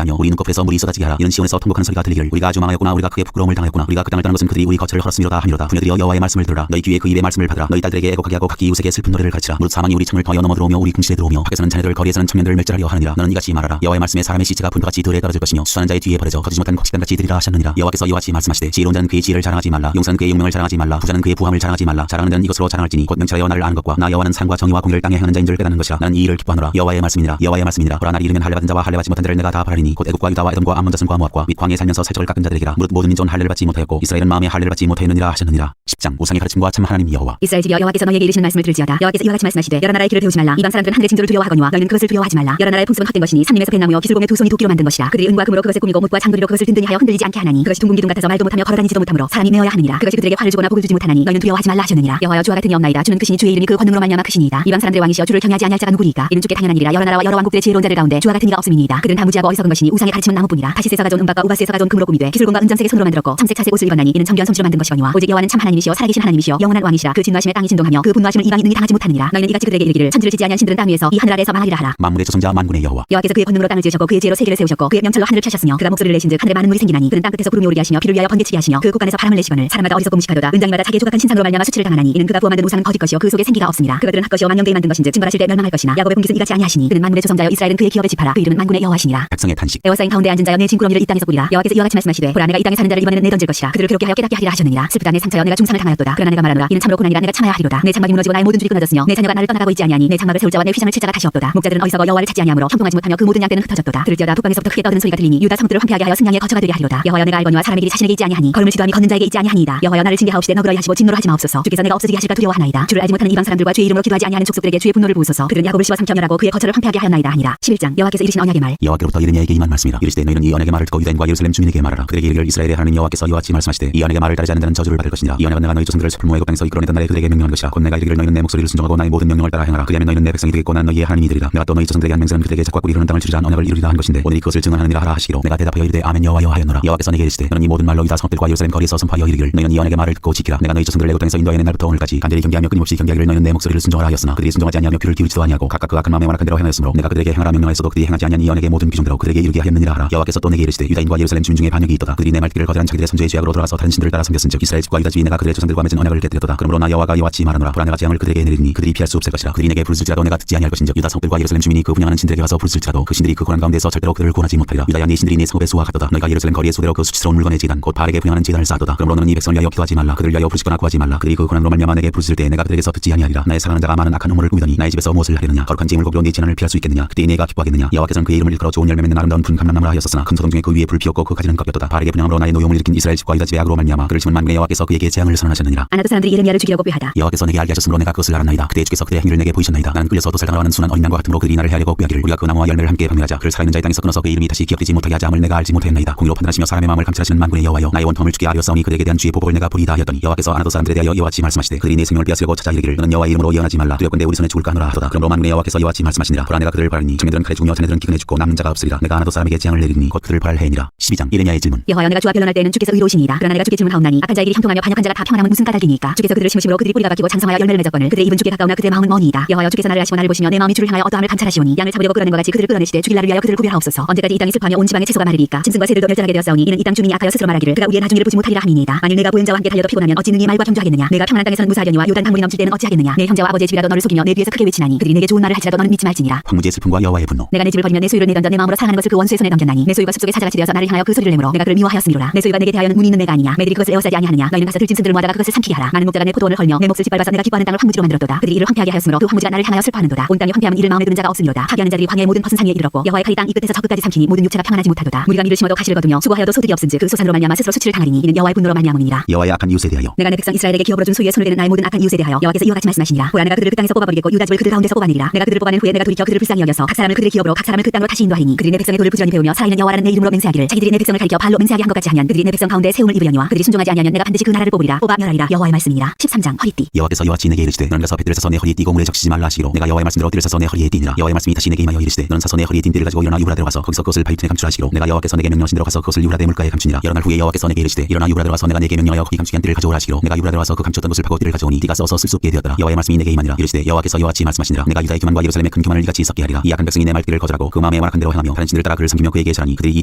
하며 우리 눈꺼풀에서 물이 쏟아지게 하라. 이는 시온에서 통곡하는 소리가 들리기를 우리가 아주 망하였구나. 우리가 크게 부끄러움을 당하였구나. 우리가 그 땅을 떠난 것은 그들이 우리 거처를 헐었음이로다 하미로다. 부녀들이여 여호와의 말씀을 들으라. 너희 귀에 그 입의 말씀을 받으라. 너희 딸들에게 애곡하게 하고 각기 이웃에게 슬픈 노래를 가르치라. 무릇 사망이 우리 창을 거여 넘어 들어오며 우리 궁실에 들어오며 밖에서는 자녀들 거리에서는 청년들을 멸절하려 하느니라. 너는 이같이 말하라. 여호와의 말씀에 사람의 시체가 분토같이 들에 떨어질 것이며 수사하는 자의 뒤에 버려져 거짓 못한 곡식단같이 되리라 하셨느니라. 여호와께서 이와 같이 말씀하시되 지혜로운 자는 그의 지혜를 자랑하지 말라. 용사는 그의 용명을 자랑하지 말라. 부자는 그의 부함을 자랑하지 말라. 자랑하는 자는 이것으로 자랑할지니 곧 명철하여 나를 아는 것과 나 여호와는 상과 정의와 공의를 땅에 행하는 자인 줄 깨닫는 것이라. 나는 이 일을 기뻐하노라. 여호와의 말씀이니라. 여호와의 말씀이니라. 보라 날이 이르면 할례 받은 자와 할례 받지 못한 자를 내가 다 벌하리니 곧 애굽과 유다와 에돔과 암몬 자손과 모압과 및 광야에 살면서 살적을 깎은 자들에게라. 무릇 모든 민족은 할례를 받지 못하였고 이스라엘은 마음에 할례를 받지 못하였느니라 하셨느니라. 10장 우상의 가르침과 참 하나님 여호와. 이스라엘 집이여 여호와께서 너희에게 이르시는 말씀을 들을지어다. 여호와께서 이와 같이 말씀하시되 여러 나라의 길을 배우지 말라. 이방 사람들은 하늘의 징조를 두려워하거니와 너희는 그것을 두려워하지 말라. 여러 나라의 풍습은 헛된 것이니 산림에서 뱃나무여 기술공의 두 손이 도끼로 만든 것이라. 그들이 은과 금으로 그것을 꾸미고 못과 장도리로 그것을 든든히 하여 흔들리지 않게 하나니 그것이 둥근 기둥 같아서 말도 못하며 걸어다니지도 못하므로 사람이 메어야 하느니라. 그것이 그들에게 화를 주거나 복을 주지 못하나니 너희는 두려워하지 말라 하셨느니라. 여호와여 주와 같으니 없나이다. 주는 크시니 주의 이름이 그 권능으로 말미암아 크시니이다. 이방 사람들의 왕이시여 주를 경외하지 아니할 자가 누구리이까. 이는 주께 당연한 일이라. 여러 나라와 여러 왕국들의 지혜로운 자들 가운데 주와 같은 이가 없음이니이다. 그들은 다 무지하고 어리석은 것이니 우상의 가르침은 나무뿐이라. 다시스에서 가져온 은박과 우바스에서 가져온 금으로 꾸미되 기술공과 은장색의 손으로 만들었고 청색 차색 옷을 입었나니 이는 정교한 솜씨로 만든 것이거니와 오직 여호와는 참 하나님이시여 살아계신 하나님이시여 영원한 왕이시라. 그 진노하심에 땅이 진동하며 그 분노하심을 이방이 능히 당하지 못하느니라. 너희는 이같이 그들에게 이르기를 천지를 짓지 아니한 신들은 땅 위에서 이 하늘 아래에서 망하리라 하라. 만물의 조성자 만군의 여호와. 여호와께서 그의 권능으로 땅을 지으셨고 그의 지혜로 세계를 세우셨고 그의 명철로 하늘을 펴셨으며 그가 목소리를 내신 하신즉 하늘에 많은 물이 생기나니 그는 땅끝에서 구름이 오르게 하시며 비를 위하여 번개치게 하시며 그 곳간에서 바람을 내시거늘 사람마다 어리석고 무식하도다. 은장이마다 자기의 조각한 신상으로 말미암아 수치를 당하나니 이는 그가 부어 만든 우상은 거짓 것이요 그 속에 생기가 없습니다. 그것들은 헛것이요 만명되이 만든 것인즉 징벌하실 때 멸망할 것이나 야곱의 분깃은 이같이 아니하시니 그는 만군의 조성자여 이스라엘은 그의 기업에 집하라. 그 이름은 만군의 여호와시니라. 백성의 탄식. 에워싸인 가운데 앉은 자여 내 진구렁이를 이 땅에서 꾸리라. 여호와께서 이와 같이 말씀하시되 보라 내가 이 땅에 사는 자를 이번에는 내던질 것이라. 그들을 괴롭게 하여 깨닫게 하리라 하셨느니라. 슬프다 내 상처여 내가 중상을 당하였도다. 그러나 내가 말하노라 이는 참으로 고난이라 내가 참아야 하리로다. 내 장막이 무너지고 나의 모든 줄이 끊어졌으며 내 자녀가 나를 떠나가고 있지 아니하니 내 장막을 세울 자와 내 휘장을 칠 자가 다시 없도다. 목자들은 어리석어 여호와를 찾지 아니하므로 형통하지 못하며 그 모든 양떼는 흩어졌도다. 들을지어다 북방에서부터 크게 떠드는 소리가 들리니 유다 성들을 황폐하게 하여 승량의 거처가 되게 하리로다. 여호와여 내가 알거니와 사람의 길이 자신에게 있지 아니하니 걸음을 지도함이 걷는 자에게 있지 아니하니이다. 여호와여 나를 징계하옵시되 너그러이 하시고 진노로 하지 마옵소서. 주께서 내가 없어지게 하실까 두려워하나이다. 주를 알지 못하는 이방 사람들과 주의 이름으로 기도하지 아니하는 족속들에게 주의 분노를 부으소서. 그들은 야곱을 씌워 삼켜 멸하고 그의 거처를 황폐하게 하였나이다 하니라. 11장 여호와께서 이르신 언약의 말. 여호와께로부터 이르미야에게 임한 말씀이라. 이르시되 너희는 이 언약의 말을 듣고 유다인과 예루살렘 주민에게 말하라. 그들에게 이르기를 이스라엘의 하나님 여호와께서 이와 같이 말씀하시되 이 언약의 말을 따르지 않는 자는 저주를 받을 것이니라. 이 언약은 내가 너희 조상들을 숲을 모의 땅에서 이끌어내던 날에 그들에게 명령한 것이라. 곧 내가 이르기를 너희는 내 목소리를 순종하고 나의 모든 명령을 따라 행하라. 그리하면 너희는 내 백성이 되겠고 난 너희의 하나님이 되리라. 내가 또 너희 조상들에게 한 맹세는 그들에게 젖과 꿀이 흐르는 땅을 주리라 한 언약을 이루리라 한 것인데 오늘 그것을 증언하느니라 하라 하시기로 내가 대답하여 이르되 아멘 여호와여 하였노라. 여호와께서 내게 이르시되 너는 이 모든 말로 유다 성들과 예루살렘 거리에서 선포하여 이르기를 너희는 이 언약의 말을 듣고 지키라. 내가 너희 조상들을 애굽 땅에서 인도하여 날부터 오늘까지 간절히 경계하며 끊임없이 경계하기를 너희는 내 목소리를 순종하라 하였으나 그들이 순종하지 아니하며 귀를 기울이지도 아니하고 각각 그 악한 마음에 완악한 대로 행하였으므로 내가 그들에게 행하라 명령하였어도 그들이 행하지 아니하니 이 언약의 모든 규정대로 그들에게 이르게 하였느니라 하라. 여호와께서 또 내게 이르시되 유다인과 예루살렘 주민 중에 반역이 있도다. 그들이 내 말귀를 거절한 자기들의 선조의 죄악으로 돌아가서 다른 신들을 따라 섬겼은즉 이스라엘 집과 유다 집이 내가 그들의 조상들과 맺은 언약을 깨뜨렸도다. 그러므로 나 여호와가 이와 같이 말하노라. 보라 내가 재앙을 그들에게 내리니 그들이 피할 수 없을 것이라. 그들이 내게 부르짖을지라도 내가 듣지 아니할 것인즉 유다 성들과 예루살렘 주민이 그 분양하는 신들에게 가서 부르짖을지라도 그 신들이 그 고난 가운데서 절대로 그들을 구원하지 못하리라. 유다야 네 신들이 네 성읍의 수와 같도다. 너희가 예루살렘 거리의 수대로 그 수치스러운 물건의 제단 곧 바알에게 분양하는 제단을 쌓도다. 그러므로 너는 이 백성을 위하여 기도하지 말라. 그들을 위하여 부르짖거나 구하지 말라. 그들이 그 고난으로 말미암아 내게 부르짖을 때 내가 그들에게서 듣지 아니하리라. 나의 사랑하는 자가 많은 악한 음모를 꾸미더니 나의 집에서 무엇을 하려느냐. 거룩한 징을 고비로 네 재난을 피할 수 있겠느냐. 그때 네가 기뻐하겠느냐. 여호와께서는 그의 이름을 일컬어 좋은 열매 맺는 아름다운 푸른 감람나무라 하였었으나 큰 소동 중에 그 위에 불 피었고 그 가지는 꺾였도다. 바알에게 분양함으로 나의 노용을 일으킨 이스라엘 집과 유다 집의 악으로 말미암아 그를 심은 만군의 여호와께서 그에게 재앙을 선언하셨느니라. 아나도 사람들이 예레미야를 죽이려고 꾀하다. 여호와께서 내게 알게 하셨으므로 내가 그것을 알았나이다. 그때 주께서 그의 행위를 내게 보이셨나이다. 나는 끌려서 도살당하러 하는 순한 어린 양과 같으므로 그들이 나를 해하려고 꾀하기를 우리가 그 나무와 열매를 함께 방멸하자. 그를 살아있는 자의 땅에서 끊어서 그의 이름이 다시 기억되지 못하게 하자 함을 내가 알지 못하였나이다. 공의로 판단하시며 사람의 마음을 감찰하시는 만군의 여호와여 나의 원통함을 주께 아뢰었사오니 그들에게 대한 주의 보복을 내가 보리이다 하였더니 여호와께서 아나도 사람들에 대하여 이와 같이 말씀하시되 그들이 네 생명을 빼앗으려고 찾아 이르기를 너는 여호와의 이름으로 예언하지 말라. 두렵건대 우리 손에 죽을까 하노라 하도다. 그러므로 만군의 여호와께서 이와 같이 말씀하시니라. 보라 내가 그들을 바라니 청년들은 칼에 죽으며 자네들은 기근에 죽고 남는 자가 없으리라. 내가 아나도 사람에게 재앙을 내리니 곧 그들을 벌할 해이니라. 12장 이레미야의 질문. 여호와여 내가 주와 변론할 때에는 주께서 의로우시니이다. 그러나 내가 주께 질문하옵나니 악한 자의 길이 형통하며 반역한 자가 다 평안함은 무슨 까닭이니까. 주께서 그들을 심으심으로 그들이 뿌리가 박히고 장성하여 열매를 맺었거늘 그들의 입은 주께 가까우나 그들의 마음은 머니이다. 여호와여 주께서 나를 아시고 나를 보시며 내 마음이 주를 향하여 어떠함을 감찰하시오니 양을 잡으려고 끌어낸 것 같이 그들을 끌어내시되 죽일 날을 위하여 그들을 구별하옵소서. 언제까지 이 땅이 슬퍼하며 온 지방의 채소가 마르리까. 짐승과 새들도 멸절하게 되었사오니 이는 이 땅 주민이 악하여 스스로 말하기를 그가 우리의 나중일을 보지 못하리라 함이니이다. 만일 내가 보행자와 함께 달려도 피곤하면 어찌 능히 말과 경주하겠느냐. 내가 평안한 땅에서는 무사하려니와 요단 강물이 넘칠 때는 어찌하겠느냐. 내 형제와 아버지의 집이라도 너를 속이며 내 뒤에서 크게 외치나니 그들이 내게 좋은 말을 할지라도 너는 믿지 말지니라. 황무지의 슬픔과 여호와의 분노. 내가 내 집을 버리며 내 소유를 내던져 내 마음으로 사랑하는 것을 그 원수의 손에 넘겼나니 내 소유가 숲속의 사자같이 되어서 나를 향하여 그 소리를 내므로 내가 그를 미워하였음이로라. 내 소유가 내게 대하여는 운이 있는 내가 아니냐. 매들이 그것을 에워싸지 아니하느냐. 너희는 가서 들짐승들을 모아다가 그것을 삼키게 하라. 많은 목자가 내 포도원을 헐며 내 몫을 짓밟아서 내가 기뻐하는 땅을 황무지로 만들었도다. 그들이 이를 황폐하게 하였으므로 그 황무지가 나를 향하여 슬퍼하는도다. 온 땅이 황폐함은 이를 마음에 드는 자가 없음이로다. 파괴하는 자들이 광야의 모든 벗은 산 위에 이르렀고 여호와의 칼이 땅 이 끝에서 저 끝까지 삼키니 모든 육체가 평안하지 못하도다. 무리가 밀을 심어도 가시를 거두며 수고하여도 소득이 없은즉 그 소산으로 말미암아 스스로 수치를 당하리니 이는 여호와의 분노로 말미암음이니라. 여호와의 악한 이웃에 대하여. 내가 내 백성 이스라엘에게 기업으로 준 소유의 손을 대는 나의 모든 악한 이웃에 대하여 여호와께서 이와 같이 말씀하시니라. 보라 내가 그들을 그 땅에서 뽑아버리겠고 유다 집을 그들 가운데서 뽑아내리라. 내가 그들을 뽑아낸 후에 내가 돌이켜 그들을 불쌍히 여겨서 각 사람을 그들의 기업으로 각 사람을 그 땅으로 다시 인도하리니 그들이 내 백성의 도를 부지런히 배우며 살아있는 여호와라는 내 이름으로 맹세하기를 자기들이 내 백성을 가리켜 발로 맹세하게 한 것 같이 하면 그들이 내 백성 가운데 세움을 입으려니와 그들이 순종하지 아니하면 내가 반드시 그 나라를 뽑으리라. 뽑아 멸하리라. 여호와의 말씀이니라. 13장 허리띠. 여호와께서 이와 같이 내게 이르시되 너는 가서 배들을 사서 내 허리에 띠고 물에 적시지 말라 하시기로 내가 여호와의 말씀대로 띠를 사서 내 허리에 띠니라. 여호와의 말씀이 다시 내게 임하여 이르시되 너는 사서 내 허리에 띈 띠를 가지고 일어나 유브라데로 가서 거기서 그것을 바위튼에 감추라 하시기로 내가 여호와께서 내게 명령하신 대로 가서 그것을 유브라데 물가에 감추니라. 여러 날 후에 여호와께서 내게 이르시되 일어나 유브라데로 가서 내가 내게 명령하여 거기 감추게 한 띠를 가져오라 하시기로 내가 유브라데로 가서 그 감추었던 것을 파고 띠를 가져오니 띠가 써서 쓸 수 없게 되었더라. 여호와의 말씀이 내게 임하니라. 이르시되 여호와께서 이와 같이 말씀하시니라. 내가 유다의 교만과 예루살렘의 큰 교만을 이같이 섞게 하리라. 이 악한 백성이 내 말띠를 거절하고 그 마음에 완악한 대로 행하며 다른 신들 따라 그를 섬기며 그에게 절하니 그들이 이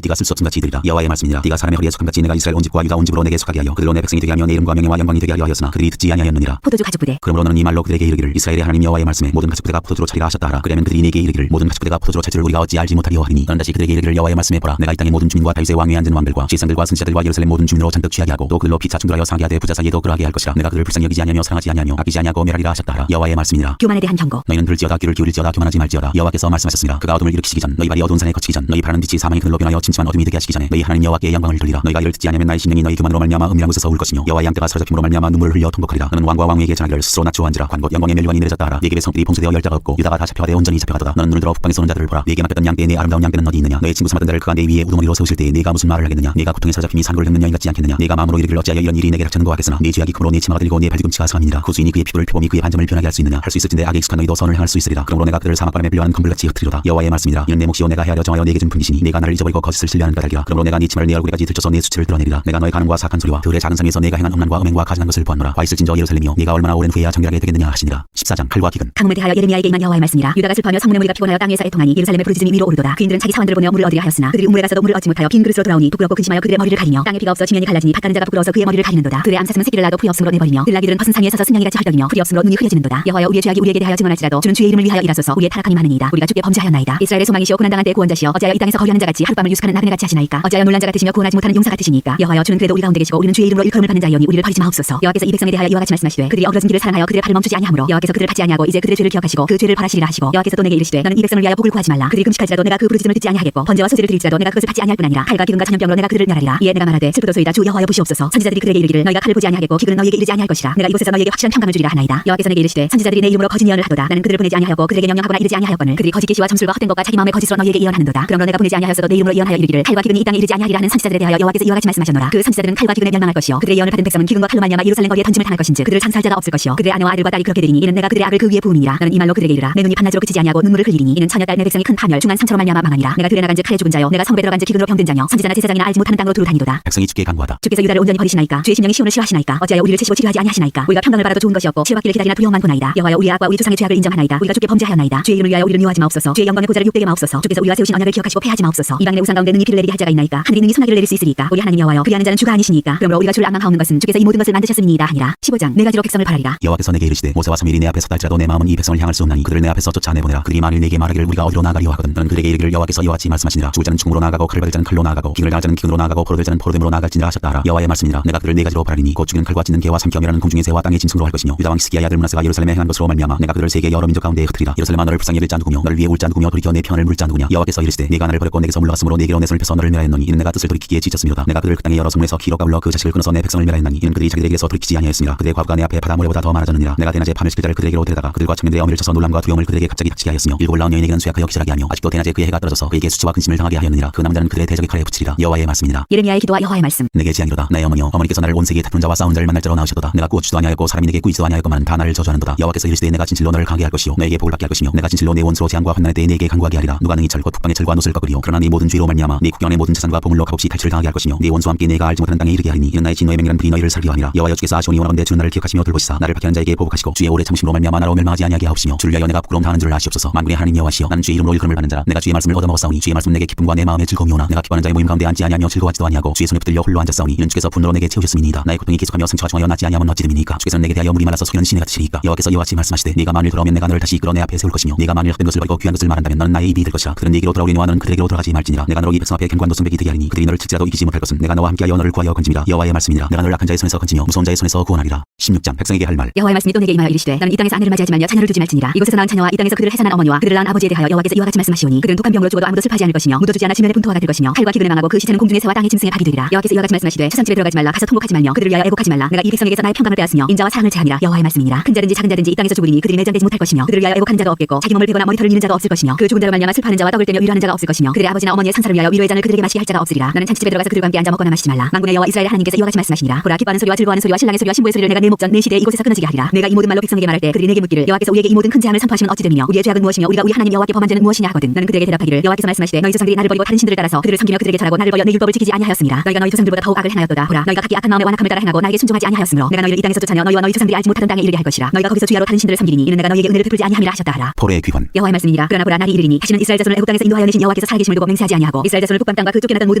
띠가 쓸 수 없음 같이 이르리라. 여호와의 말씀이니라. 띠가 사람의 허리에 속함같이 내가 이스라엘 온 집과 유다 온 집으로 내게 속하게 하여 그들로 내 백성이 되게 하며 내 이름과 명예와 영광이 되게 하려 하였으나 그들이 듣지 아니하였느니라. 포도주 가죽 부대. 그러므로 너는 이 말로 그들에게 이르기를 이스라엘의 하나님 여호와의 말씀에 모든 가죽 부대가 포도주로 차리라 하셨다 하라. 그러면 그들이 내게 이르기를 모든 가죽 부대가 포도주로 찰 줄을 우리가 어찌 알지 못하리요 하리니 너는 다시 그들에게 이르기를 여호와의 말씀에 보라 내가 이 땅의 모든 주민과 다윗의 왕위에 앉은 왕들과 지상들과 선지자들과 예루살렘 모든 주민으로 잔뜩 취하게 하고 또 그들로 피차 충돌하여 상하게 하되 부자 사이에도 그러하게 할 것이라. 내가 그들을 불쌍히 여기지 아니하며 사랑하지 아니하며 아끼지 아니하고 멸하리라 하셨다 하라. 여호와의 말씀이니라. 교만에 대한 경고. 너희는 들을지어다 귀를 기울일지어다 교만하지 말지어다. 여호와께서 말씀하셨습니다. 그가 어둠을 일으키시기 전 너희 발이 어두운 산에 거치기 전 너희 바라는 빛이 사망의 그늘로 변하여 침침한 어둠이 되게 하시기 전에 너희 하나님 여호와께 영광을 돌리라. 너희가 이를 듣지 아니하면 나의 심령이 너희 교만으로 말미암아 음이랑 웃어서 울 것이며 여호와의 양떼가 사로잡힘으로 말미암아 눈물을 흘려 통곡하리라. 너는 왕과 왕위에게 전하기를 스스로 낮추어앉으라. 관곧 영광의 멸류관이 내려졌다 하라. 네게 백성들이 봉쇄되어 열자가 없고 유다가 다 잡혀가되 온전히 잡혀가도다. 너는 눈을 들어 북방에서 오는 자들을 보라. 네게 맡겼던 양떼의 내 아름다운 양떼는 어디 있느냐. 너의 친구 삼았던 자를 그 안대 위에 우두머리로 세우실 때에 네가 무슨 말을 하겠느냐. 네가 고통에 사로잡힘이 산고를 긁는 여인 같지 않겠느냐. 네가 마음으로 이르기를 어찌하여 이런 일이 내게 닥쳤는 것 같겠으나 네 죄악이 크므로 네 치마가 들리고 네 발뒤꿈치가 상함이니라. 후수인이 그의 피부를 표범이 그의 반점을 변하게 할 수 있느냐. 할 수 있을진데 악에 익숙한 너희도 선을 행할 수 있으리라. 그러므로 내가 그들을 사막바람에 불려하는 검불같이 흩트리로다. 여호와의 말씀이라. 이는 내 몫이요 내가 헤아려 정하여 네게 준 분깃이니 네가 나를 잊어버리고 거짓을 신뢰하는 까닭이라. 그러므로 내가 네 치마를 네 얼굴에까지 들쳐서 네 수치를 드러내리라. 내가 너의 가능과 사악한 소리와 들의 작은 상에서 내가 행한 음란과 음행과 가증한 것을 보았노라. 와 있을진저 예루살렘이여 네가 얼마나 오랜 후에야 정결하게 되겠느냐 하시니라. 14장 칼과 기근. 가뭄에 대하여 예레미야에게 임한 여호와의 말씀이라. 유다가 슬퍼하며 성문의 무리가 피곤하여 땅 위에서 애통하니 예루살렘의 부르짖음이 위로 오르도다. 그인들은 자기 사원들을 보내어 물을 얻으려 하였으나 그들이 우물에 가서도 물을 얻지 못하고 대하여 빈 그릇으로 돌아오니 부끄럽고 근심하여 그들의 머리를 가리며 땅에 비가 없어 지면이 갈라지니 밭 가는 자가 부끄러워서 그의 머리를 가리는도다. 그의 암사슴은 새끼를 낳아도 풀이 없으므로 내버리며 들나귀들은 벗은 상위에 서서 승냥이같이 헐떡이며 풀이 없으므로 눈이 흐려지는도다. 여호와여 우리의 죄악이 우리에게 대하여 증언할지라도 주는 주의 이름을 위하여 일하소서. 우리의 타락함이 많으니이다. 우리가 주께 범죄하였나이다. 이스라엘의 소망이시오 고난당한 때의 구원자시여 어찌하여 이 땅에서 거류하는 자같이 하룻밤을 유숙하는 나그네같이 하시나이까. 어찌하여 놀란 자 같으시며 구원하지 못하는 용사 같으시니까. 여호와여 주는 그래도 우리 가운데 계시고 우리는 주의 이름으로 일컬음을 받는 자이오니 우리를 버리지 마옵소서. 여호와께서 이 백성에 대하여 이와 같이 말씀하시되 그들이 어그러진 길을 사랑하여 그들의 발을 멈추지 아니하므로 여호와께서 그들을 받지 아니하고 이제 그들의 죄를 기억하시고 그 죄를 벌하시리라 하시고 여호와께서 또 내게 이르시되 너는 이 백성을 위하여 복을 구하지 말라. 그들이 금식할지라도 내가 그 부르짖음을 듣지 아니하겠고 번제와 소제를 드릴지라도 내가 그것을 받지 아니할 뿐 아니라 칼과 기근과 전염병으로 내가 그들을 멸하리라. 이에 내가 말하되 슬프도소이다 주 여호와여 보시옵소서. 선지자들이 그들에게 이르기를 너희가 칼을 보지 아니하겠고 기근은 너희에게 이르지 아니할 것이라. 내가 이곳에서 너희에게 확실한 평강을 주리라 하나이다. 여호와께서 내게 이르시되 선지자들이 내 이름으로 거짓 예언을 하도다. 나는 그들을 보내지 아니하였고 그들에게 명령하거나 이르지 아니하였거늘 그들이 거짓 계시와 점술과 헛된 것과 자기 마음의 거짓으로 너희에게 예언하는도다. 그러므로 내가 보내지 아니하였어도 내 이름으로 예언하여 이르기를 칼과 기근이 이 땅에 이르지 아니하리라 하는 선지자들에 대하여 여호와께서 이와 같이 말씀하셨노라. 그 선지자들은 칼과 기근에 멸망할 것이요 그들의 예언을 받은 백성은 기근과 칼로 말미암아 예루살렘 거리에 던짐을 당할 것인즉 그들을 장사할 자가 없을 것이요 그들의 아내와 아들과 딸이 그렇게 되리니 이는 내가 그들의 악을 그 위에 부음이니라. 너는 이 말로 그들에게 이르라. 내 눈이 밤낮으로 그치지 아니하고 눈물을 흘리리니 이는 처녀 딸 내 백성이 큰 파멸 중한 상처로 말미암아 망하니라. 내가 들에 나간즉 칼에 죽은 자요 내가 성읍에 들어간즉 기근으로 병든 자녀 선지자나 제사장이나 알지 못하는 땅으로 두루 다니도다. 백성이 주께 간구하다. 주께서 유다를 온전히 버리시나이까. 주의 심령이 시온을 싫어하시나이까. 어찌하여 우리를 치시고 치료하지 아니하시나이까. 우리가 평강을 받아도 좋은 것이 없고 치료받기를 기다리나 두려움만 보나이다. 여호와여 우리의 악과 우리 조상의 죄악을 인정하나이다. 우리가 주께 범죄하였나이다. 주의 이름을 위하여 우리를 미워하지 마옵소서. 주의 영광의 보좌를 욕되게 마옵소서. 주께서 우리와 세우신 언약을 기억하시고 패하지 마옵소서. 이방인의 우상 가운데 능히 비를 내리게 할 자가 있나이까. 하늘이 능히 소나기를 내릴 수 있으리까. 우리 하나님 여호와여 그리하는 자는 주가 아니시니까. 그러므로 우리가 주를 앙망하옵는 것은 주께서 이 모든 것을 만드셨음이니이다 하니라. 15장 네 가지로 백성을 벌하리라. 여호와께서 내게 이르시되 모세와 사무엘이 내 앞에 서달지라도 내 마음은 이 백성을 향할 수 없나니 그들을 내 앞에서 쫓아내보내라. 그들이 만일 내게 말하기를 우리가 어디로 나가리요 하거든 너는 그들에게 이르기를 여호와께서 이와 같이 말씀하시니라. 죽을 자는 죽음으로 나아가고 칼 받을 자는 칼로 나아가고 기근을 당할 자는 기근으로 나아가고 포로될 자는 포로됨으로 나아갈지니라 하셨다 하라. 여호와의 말씀이니라. 내가 그들을 네 가지로 벌하리니 곧 죽이는 칼과 찢는 개와 삼키엄이라는 공중의 새와 땅의 짐승으로 할 것이며 유다 왕 히스기야의 아들 므낫세가 예루살렘에 행한 것으로 말미암아 내가 그들을 세계 여러 민족 가운데에 흩으리라. 예루살렘아 너를 불쌍히 여길 자 누구며 너를 위해 울 자 누구며 돌이켜 내 편을 물 자 누구냐. 여호와께서 이르시되 내가 나를 버렸고 내게서 물러갔으므로 내게로 내 손을 펴서 너를 멸하였노니 이는 내가 뜻을 돌이키기에 지쳤음이로다. 내가 그들을 그 땅의 여러 성문에서 기로 가불러 그 자식을 끊어서 내 백성을 멸하였나니 이는 그들이 자기들에게서 돌이키지 아니하였습니다. 그들의 과부가 내 앞에 바다 모래보다 더 많아졌느니라. 내가 대낮에 밤을 지킬 자를 그들에게로 데려다가 그들과 청년들의 어미를 쳐서 놀람과 두려움을 그들에게 갑자기 닥치게 하였으며 일곱 나온 여인에게는 쇠약하여 기절하게 하며 아직도 대낮에 그의 해가 떨어져서 그에게 수치와 근심을 당하게 하였느니라. 그 남은 자는 그들의 대적의 칼에 붙이리라. 여호와의 말씀이니라. 예레미야의 기도와 여호와의 말씀. 내게 지향이로다. 나의 어머니여 어머니께서 나를 온 세계에 다투는 자와 싸우는 자를 만날 자로 낳으셨도다. 내가 꾸어주지도 아니하였고 사람이 내게 꾸이지도 아니하였건만 다 나를 저주하는도다. 여호와께서 이르시되 내가 진실로 너를 강하게 할 것이요 너에게 복을 받게 할 것이며 내가 진실로 내 원수로 재앙과 환난의 때에 내게 강구하게 하리라. 누가 능히 철 곧 북방의 철과 노슬 꺾으리요 그러나 네 모든 죄로 말미암아 네 국경의 모든 재산과 보물로 값없이 탈취를 당하게 할 것이며 네 원수와 함께 내가 알지 못하는 땅에 이르게 하리니 이는 나의 진노의 맹렬한 불이 너희를 살게 하니라. 여호와여 주께서 아시오니 원하건대 주는 나를 기억하시며 돌보시사 나를 박해하는 자에게 보복하시고 주의 오래 참으심으로 말미암아 나로 멸망하지 아니하게 하옵시며 주를 위하여 내가 부끄러움 당하는 줄을 아시옵소서. 만군의 하나님 여호와시여 나는 주의 이름으로 일컬음을 받는 자라. 내가 주의 말씀을 얻어먹었사오니 주의 말씀 내게 기쁨과 내 마음의 즐거움이오나 내가 기뻐하는 자의 모임 가운데 앉지 아니하며 즐거워하지도 아니하고 주의 손에 붙들려 홀로 앉았사오니 이는 주께서 분노로 내게 채우셨음이니이다. 나의 고통이 계속하며 상처가 중하여 낫지 아니하면 어찌됨이니까. 주께서는 내게 대하여 물이 말라서 속이는 시내 같으시리이까. 여호와께서 이와 같이 말씀하시되 네가 만일 돌아오면 내가 너를 다시 이끌어 내 앞에 세울 것이며 네가 만일 헛된 것을 버리고 귀한 것을 말한다면 너는 나의 입이 될 것이라. 그들은 네게로 돌아오리니 너는 그들에게로 돌아가지 말지니라. 내가 너로 이 백성 앞에 견고한 노선백이 되게 하리니 그들이 너를 칠지라도 이기지 못할 것은 내가 너와 함께하여 너를 구하여 건짐이라. 여호와의 말씀이라. 내가 너를 악한 자의 손에서 건지며 무서운 자의 손에서 구원하리라. 16장 백성에게 할 말. 여호와의 말씀이 또 내게 임하여 이르시되 너는 이 땅에서 아내를 맞이하지 말며 자녀를 두지 말지니라. 이곳에서 낳은 자녀와 이 땅에서 그들을 해산한 어머니와 그들을 낳은 아버지에 대하여 여호와께서 이와 같이 말씀하시오니 그들은 독한 병으로 죽어도 아무도 슬퍼하지 않을 것이며 묻어주지 않아 지면의 분토가 될 것이며 칼과 기근에 망하고 그 시체는 공중의 새와 땅의 짐승의 박이 되리라. 여호와께서 이와 같이 말씀하시되 처산집에 들어가지 말라. 가서 통곡하지 말며 그들을 위하여 애곡하지 말라. 내가 이 백성에게서 나의 평강을 빼앗으며 인자와 사랑을 제하니라. 여호와의 말씀이니라. 큰 자든지 작은 자든지 이 땅에서 죽으리니 그들이 매장되지 못할 것이며 그들을 위하여 애곡하는 자가 없겠고 자기 몸을 베거나 머리털을 미는 자가 없을 것이며 그 죽은 자로 말미암아 슬퍼하는 자와 떡을 떼며 위로하는 자가 없을 것이며 그들의 아버지나 어머니의 상사를 위하여 위로의 잔을 그들에게 마시게 할 자가 없으리라. 너는 잔치집에 들어가서 그들과 함께 앉아 먹거나 마시지 말라. 만군의 여호와 이스라엘 하나님께서 이와 같이 말씀하시니라. 보라 기뻐하는 소리와 즐거워하는 소리와 신랑의 소리와 신부의 소리를 내가 내 목전 내 시대에 이곳에서 끊어지게 하리라. 내가 이 모든 말로 백성에게 말할 때 그들이 내게 묻기를 여호와께서 우리에게 이 모든 큰 재앙을 선포하시면 어찌 됨이며 우리의 죄악은 무엇이며 우리가 우리 하나님 여호와께 범한 죄는 무엇이냐 하거든. 너는 그들에게 대답하기를 여호와께서 말씀하시되 너희 조상들이 나를 버리고 다른 신들을 따라서 그들을 섬기며 그들에게 절하고 나를 버려 내 율법을 지키지 아니하였습니다. 너희가 너희 조상들보다 더욱 악을 행하였도다. 보라 너희가 각기 악한 마음의 완악함을 따라 행하고 나에게 순종하지 아니하였으므로 내가 너희를 이 땅에서 쫓아내어 너희와 너희 조상들이 알지 못하던 땅에 이르게 할 것이라. 너희가 거기서 주야로 다른 신들을 섬기리니 이는 내가 너희에게 은혜를 베풀지 아니함이라 하셨다 하라. 포로의 귀환. 여호와의 말씀이니라. 그러나 보라 날이 이르리니 다시는 이스라엘 자손을 애굽 땅에서 인도하여 내신 여호와께서 살아계심을 두고 맹세하지 아니하고 이스라엘 자손을 북방 땅과 그 쫓겨나던 모든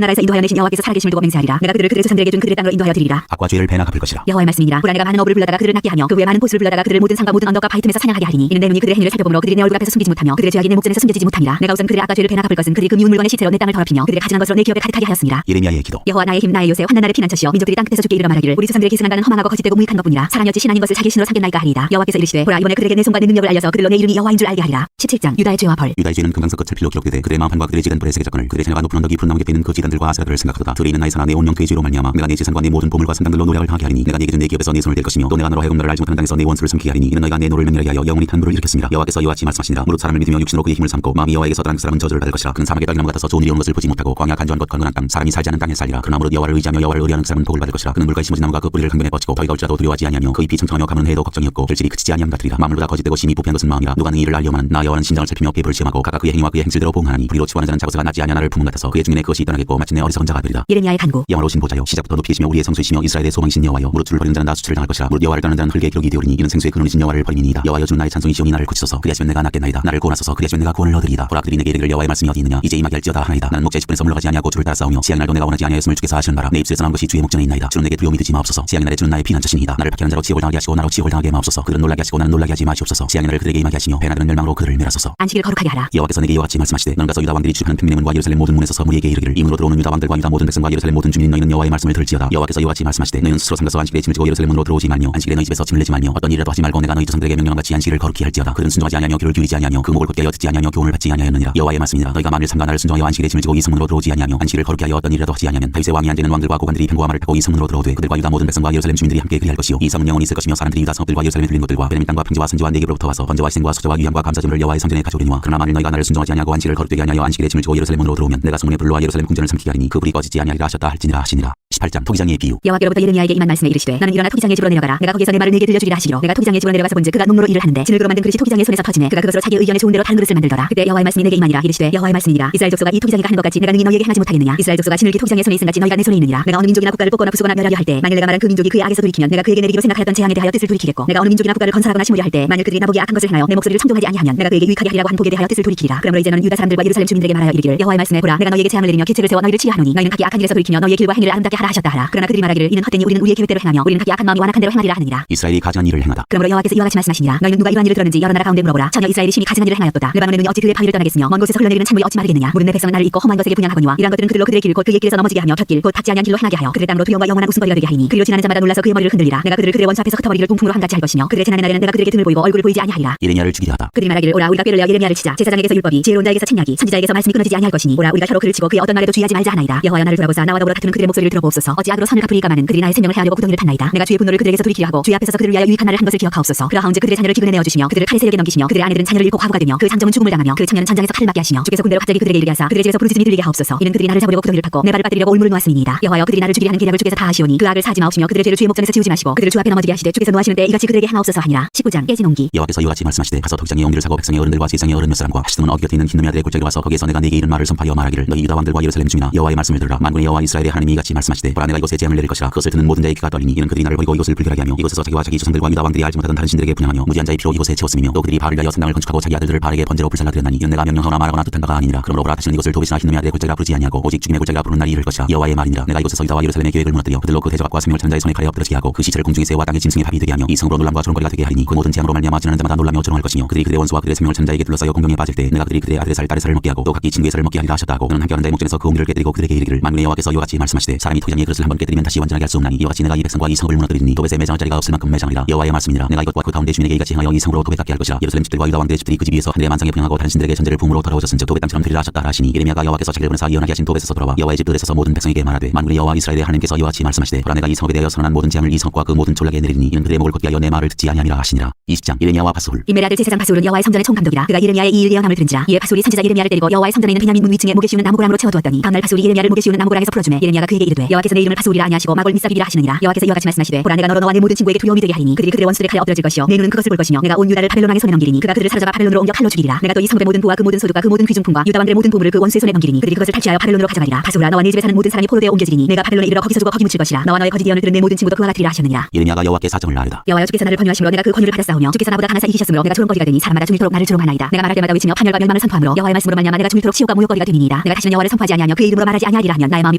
나라에서 인도하여 내신 여호와께서 살아계심을 두고 맹세하리라. 내가 그들을 그들의 조상들에게 준 그들의 땅으로 인도하여 드리리라. 악과 죄를 배나 갚을 것이라. 여호와의 말씀이니라. 보라 내가 많은 어부를 불러다가 그들을 낫게 하며 그 외 많은 보수를 불러다가 그들을 모든 산과 모든 언덕과 바위 틈에서 사냥하게 하리니 이는 내 눈이 그들의 행위를 살펴보므로 그들이 내 얼굴 앞에서 숨기지 못하며 그들의 죄악이 내 목전에서 숨겨지지 못함이라. 내가 우선 그들의 악과 죄를 배나 갚을 것은 그들이 그 미운 물건의 시체로 내 땅을 더럽히며 그들의 가증한 것으로 내 기업에 가득하게 하였습니다. 예레미야의 기도. 여호와 나의 힘 나의 요새 환난 날의 피난처시여 민족들이 땅 끝에서 주께 이르러 말하기를 우리 조상들의 기승한 가는 험하고 거짓되고 무익한 것뿐이라. 사랑이었지 신 아닌 것을 자기 신으로 삼겠나이까 하리이다. 여호와께서 이르시되 보라 이번에 그들에게 내 손과 내 능력을 알려서 그들로 내 이름이 여호와인 줄 알게 하리라. 17장 유다의 죄와 벌. 유다의 죄는 금강석 끝을 필로 기록되되 그들의 마음판과 그들의 지단불의 세계 접근을 그들의 자녀가 높은 언덕이 푸른 나무 곁에 있는 그 지단들과 아세라들을 생각하도다. 들에 있는 나의 산하 내 온 영토의 죄로 말미암아 내가 내 재산과 내 모든 보물과 산당들로 노력을 당하게 하리니 내가 네게 준 내 기업에서 내 손을 댈 것이며 또 내가 너로 하여금 너를 알지 못하는 땅에서 내 원수를 삼키게 하리니 이는 너희가 내 노를 맹렬하게 하여 영원히 탄 불을 일으켰습니다. 여호와께서 이와 같이 말씀하시니라. 무릇 사람을 믿으며 육신으로 그의 힘을 삼고 마음이 여호와에게서 떠난 그 사람은 저주를 받을 것이라. 그는 사막의 떨기나무 같아서 좋은 일이 오는 것을 보지 못하고 광야 간조한 것과 그늘한 땅 사람이 살지 않은 땅에 살리라. 그러나 무릇 여호와를 의지하며 여호와를 의뢰하는 그 사람은 복을 받을 것이라. 그는 물가에 심어진 나무가 그 뿌리를 강변에 뻗치고 더위가 올지라도 두려워하지 아니하며 그 잎이 청청하며 가무는 해에도 걱정이 없고 결실이 그치지 아니함 같으리라. 마음으로다 거짓되고 심히 부패한 것은 마음이라. 누가 능히 이를 알려마는 나 여호와는 신장을 살피며 배부를 시험하고 각각 그의 행위와 그의 행실대로 보응하나니 불의로 치부하는 자는 자고서가 낫지 아니하 나를 품은 같아서 그의 중인에 그것이 떠나겠고 마침내 어리석은 자가 되리라. 예레미야의 간구. 영원로신 보좌여 시작부터 높이시며 우리의 성수이시며 이스라엘의 소망이신 여호와여 무릇 주를 버리는 자는 다 수치를 당할 것이라. 무릇 여호와를 떠나는 자는 흙의 기록이 되오리니 이는 생수의 근원이신 여호와를 버림이니이다. 여호와여 주는 나의 찬송이시오니 나를 고치소서. 그리하시면 내가 낫겠나이다. 나를 구원하소서. 그리하시면 내가 구원을 얻으리이다. 보라 그들이 내게 이르기를 여호와의 말씀이 어디 있느냐. 이제 임하게 할지어다 하나이다. 나는 목자의 직분에서 물러가지 아니하고 주를 따라 싸우며 시향의 날도 내가 원하지 아니하였음을 주께서 아시는 바라. 내 입술에서 나온 것이 주의 목전에 있나이다. 주는 내게 두려움이 되지 마옵소서. 시향의 날에 주는 나의 피난처시니이다. 나를 박해하는 자로 치욕을 당하게 하시고 나로 치욕을 당하게 마옵소서. 그들은 놀라게 하시고 나는 놀라게 하지 마시옵소서. 시향의 날을 그들에게 임하게 하시며 배나들은 멸망으로 그들을 멸하소서. 안식일을 거룩하게 하라. 여호와께서 내게 이와 같이 말씀하시되 너는 가서 유다 왕들이 주하는 평민의 문과 예루살렘 모든 문에 서서 무리에게 이르기를 이 문으로 들어오는 유다 왕들과 유다 모든 백성과 예루살렘 모든 주민인 너희는 여호와의 말씀을 들을지어다. 여호와께서 이와 같이 말씀하시되 너희는 스스로 삼가서 안식일에 짐을 지고 예루살렘 문으로 들어오지 말며 안식일에 너희 집에서 짐을 내지 말며 어떤 일이라도 하지 말고 내가 너희 조상들에게 명령한 같이 안식일을 거룩히 할지어다. 그들은 순종하지 아니하며 귀를 기울이지 아니하며 그 목을 곧게 하여 듣지 아니하며 교훈을 받지 아니하였느니라. 여호와의 말씀이라. 너희가 만일 삼가 나를 순종하여 안식일에 짐을 지고 이 성문으로 들어오지 아니하며 안식일을 거룩히 하여 어떤 일이라도 하지 아니하면 다윗의 왕이 앉는 왕들과 고관들이 병거와 말을 타고 이 성문으로 들어오되 그들과 유다 모든 백성과 예루살렘 주민들이 함께 그리할 것이요 이 성은 영원히 있을 것이며 사람들이 유다 성읍들과 예루살렘에 들린 것들과 베냐민 땅과 평지와 산지와 네겝으로부터 와서 번제와 희생과 수제와 유향과 감사제물을 여호와의 성전에 가져오려니와 그러나 만일 너희가 나를 순종하지 아니하고 안식일을 거룩되게 하여 안식일에 짐을 지고 예루살렘 문으로 들어오면 내가 성문의 불로와 예루살렘 궁전을 삼키게 하리니 그 불이 꺼지지 아니하리라 하셨다 할지니라 하시니라. 18장 토기장의 비유. 여호와께로부터 예레미야에게 임한 말씀에 이르시되 너는 일어나 토기장의 집으로 내려가라. 내가 거기에서 내 말을 네게 들려주리라 하시기로 내가 토기장의 집으로 내려가서 본즉 그가 농로로 일을 하는데 진흙으로 만든 그릇이 토기장의 손에서 터지매 그가 그것으로 자기 의견에 좋은 대로 다른 그릇을 만들더라. 그때 여호와의 말씀이 내게 임하니라. 이르시되 여호와의 말씀이니라. 이스라엘 족속아 이 토기장이가 하는 것 같이 내가 능히 너희에게 행하지 못하겠느냐. 이스라엘 족속아 진흙이 토기장의 손에 있음같이 너희가 내 손에 있느니라. 내가 어느 민족이나 국가를 뽑거나 부수거나 멸하려 할 때 만일 내가 말한 그 민족이 그의 악에서 돌이키면 내가 그에게 내리기로 생각하였던 재앙에 대하여 뜻을 돌이키겠고 내가 어느 민족이나 국가를 건설하거나 심으려 할 때 만일 그들이 나보기 악한 것을 행하여 내 목소리를 청종하지 아니하면 내가 그에게 유익하게 하리라고 한 복에 대하여 뜻을 돌이키리라. 그러므로 이제 너는 유다 사람들과 예루살렘 주민들에게 말하여 이르기를 여호와의 말씀에 보라 내가 너희에게 재앙을 내리며 계책을 세워 너희를 치하하노니 너희는 각기 악한 일에서 돌이키며 너희의 길과 행위를 아름답게 하라 하셨다 하라. 그러나 그들이 말하기를 이는 헛되니 우리는 우리의 계획대로 행하며 우리는 각기 악한 마음이 완악한 대로 행하리라 하느니라. 이스라엘이 가증한 일을 행하다. 그러므로 여호와께서 이와 같이 말씀하시니라. 너희는 누가 이러한 일을 들었는지 여러 나라 가운데 물어보라. 전혀 이스라엘이 심히 가증한 일을 행하였도다. 르바논의 눈이 어찌 그의 바위를 떠나겠으며 먼 곳에서 흘러내리는 찬물이 어찌 마르겠느냐. 모든 내 백성은 나를 잊고 험한 것에게 분양하거니와 이러한 것들은 그들로 그들의 길 곧 그의 길에서 넘어지게 하며 곁길 곧 닿지 아니한 길로 행하게 하여 그들의 땅으로 두려움과 영원한 웃음거리가 되게 하리니 그리로 지나는 자마다 놀라서 그의 머리를 흔들리라. 내가 그들을 그들의 원수 앞에서 흩어버리기를 동풍으로 한같이 할 것이며 그들의 재난의 날에는 내가 그들에게 등을 보이고 얼굴을 보이지 아니하리라. 예레미야를 죽이려 하다. 그들이 말하기를 오라 우리가 꾀를 내어 예레미야를 치자. 제사장에게서 율법이 지혜로운 자에게서 책략이 선지자에게서 말씀이 끊어지지 아니할 것이니 오라 우리가 혀로 그를 치고 그의 어떤 말에도 주의하지 말자 하나이다. 여호와여 나를 돌아보사 나와 더불어 다투는 그들의 목소리를 들어보옵소서. 어찌 악으로 선을 갚으리까마는 그들이 나의 생명을 해하려고 구덩이를 팠나이다. 내가 주의 분노를 그들에게서 돌이키려 하고 주의 앞에서 그들을 위하여 유익한 날을 한 것을 기억하옵소서. 그러하온즉 그들의 자녀를 기근에 내어주시며 그들을 칼의 세력에 넘기시며 그들의 아내들은 자녀를 잃고 과부가 되며 그 장정은 죽음을 당하며 그 청년은 전장에서 칼을 맞게 하시며 주께서 군대로 갑자기 그들에게 이르게 하사 그들의 집에서 부르짖음이 들리게 하옵소서. 이는 그들이 나를 잡으려고 구덩이를 팠고 내 발을 빠뜨리려고 올무를 놓았음이니이다. 여호와여 그들이 나를 죽이려 하는 계략을 주께서 다 하시오니 그 악을 사지 마옵시며 그들의 죄를 주의 목전에서 지우지 마시고 그들을 주 앞에 넘어지게 하시되 주께서 노하시는 때 이같이 그들에게 행하옵소서 하니라. 19장 깨진 옹기. 여호와께서 이와 같이 말씀하시되 가서 토기장의 옹기를 사고 백성의 어른들과 세상의 어른 몇 사람과 하시드문 어기 곁에 있는 흰 아들의 골짜기로 와서 거기에서 내가 네게 이른 말을 선포하여 말하기를 너희 유다 왕들과 예루살렘 주민아 여호와의 말씀을 들으라. 만군의 여호와 이스라엘의 하나님이 이같이 말씀하시되 보라 내가 이곳에 재앙을 내릴 것이라. 그것을 듣는 모든 자의 귀가 떨리니 이는 그들이 나를 버리고 이곳을 불결하게 하며 이곳에서 자기와 자기 조상들과 유다 왕들이 알지 못하던 다른 신들에게 분양하며 무지한 자의 피로 이곳에 채웠음이며 또 그들이 바알을 위하여 성당을 건축하고 자기 아들들을 바알에게 번제로 불살라드렸나니 이는 내가 명령하거나 말하거나 뜻한 바가 아니니라. 그러므로 보라 다시는 이곳을 도벳이나 흰 아들의 골짜기라 부르지 아니하고 오직 죽임의 골짜기라 부르는 날이 이를 것이라. 여호와의 말이니라. 내가 이곳에서 유다와 예루살렘의 계획을 무너뜨려 그들로 그 대적과 생명을 찾는 자의 손에 칼에 엎드러지게 하고 그 시체를 공중의 새와 땅의 짐승의 밥이 되게 하며 이 성으로 놀람과 조롱거리가 되게 하리니 그 모든 재앙으로 말미암아 지나는 자마다 놀라며 조롱할 것이며 그들이 그들의 원수와 그들의 생명을 찾는 자에게 둘러싸여 공경에 빠질 때 내가 그들이 그들의 아들의 살 딸의 살을 먹게 하고 또 각기 친구의 살을 먹게 하리라 하셨다 하고 너는 함께하는 자의 목전에서 그 옹기를 깨뜨리고 그들에게 이르기를 만군의 여호와께서 이와 같이 말씀하시되 사람이 토기장의 그릇을 한번 깨뜨리면 다시 완전하게 할 수 없나니 이와 같이 내가 이 백성과 이 성읍을 무너뜨리니 도벳에 매장할 자리가 없을 만큼 매장하리라. 여호와의 말씀이니라. 내가 이것과 그 가운데 주민에게 이같이 행하여 이 성으로 도벳 같게 할 것이라. 예루살렘 집들과 유다 왕들의 집들이 그 집 위에서 하늘의 만상에 분양하고 다른 신들에게 전제를 부음으로 더러워졌은즉 도벳 땅처럼 되리라 하셨다 하시니 예레미야가 여호와께서 자기를 보내사 예언하게 하신 도벳에서 돌아와 여호와의 집들에 서서 모든 백성에게 말하되 만군의 여호와 이스라엘의 하나님께서 이와 같이 말씀하시되 보라 내가 이 성읍에 대하여 선언한 모든 재앙을 이 성과 그 모든 촌락에 내리니 이는 그들의 목을 곧게 하여 내 말을 듣지 아니하니라 하시니라. 20장 예레미야와 바스훌. 이멜의 아들 제사장 바스훌은 여호와의 성전의 총감독이라. 그가 예레미야의 이 일 예언함을 들은지라. 이에 바스훌이 선지자 예레미야를 때리고 여호와의 성전에 있는 베냐민 문 위층에 목에 씌우는 나무고랑으로 채워두었더니 다음날 바스훌이 예레미야를 목에 씌우는 나무고랑에서 풀어주매 예레미야가 그에게 이르되 여호와께서 내 이름을 바스훌이라 아니하시고 마골 미사비비라 하시느니라. 여호와께서 이와 같이 말씀하시되 보라 내가 너로 너와 내 모든 친구에게 두려움이 되게 하리니 그들이 그들의 원수들의 칼에 엎드러질 것이요 내 눈은 그것을 볼 것이며 내가 온 유다를 바벨론 왕의 손에 넘기리니 그가 그들을 사로잡아 바벨론으로 옮겨 칼로 죽이리라. 내가 또 이 성읍의 모든 부와 그 모든 소득과 그 모든 귀중품과 유다 왕들의 모든 보물을 그 원수의 손에 넘기리니 그들이 그것을 탈취하여 바벨론으로 가져가리라. 바스훌아 너와 네 집에 사는 모든 사람이 포로되어 옮겨지리니 내가 바벨론에 이르러 거기서 죽어 거기 묻힐 것이라. 너와 너의 거짓 예언을 들은 내 모든 친구도 그와 같으리라 하셨느니라. 예레미야가 여호와께 사정을 아뢰다. 여호와여 주께서 나를 권유하심으로 내가 그 권유를 받았사오며 주께서 나보다 강하사 이기셨으므로 내가 조롱거리가 되니 사람마다 중일토록 나를 조롱하나이다. 내가 말할 때마다 외치며 판결과 멸망을 선포하므로 여호와의 말씀으로 말미암아 내가 중일토록 치욕과 모욕거리가 되니이다. 내가 다시는 여호와를 선포하지 아니하며 그의 이름으로 말하지 아니하리라 하면 나의 마음이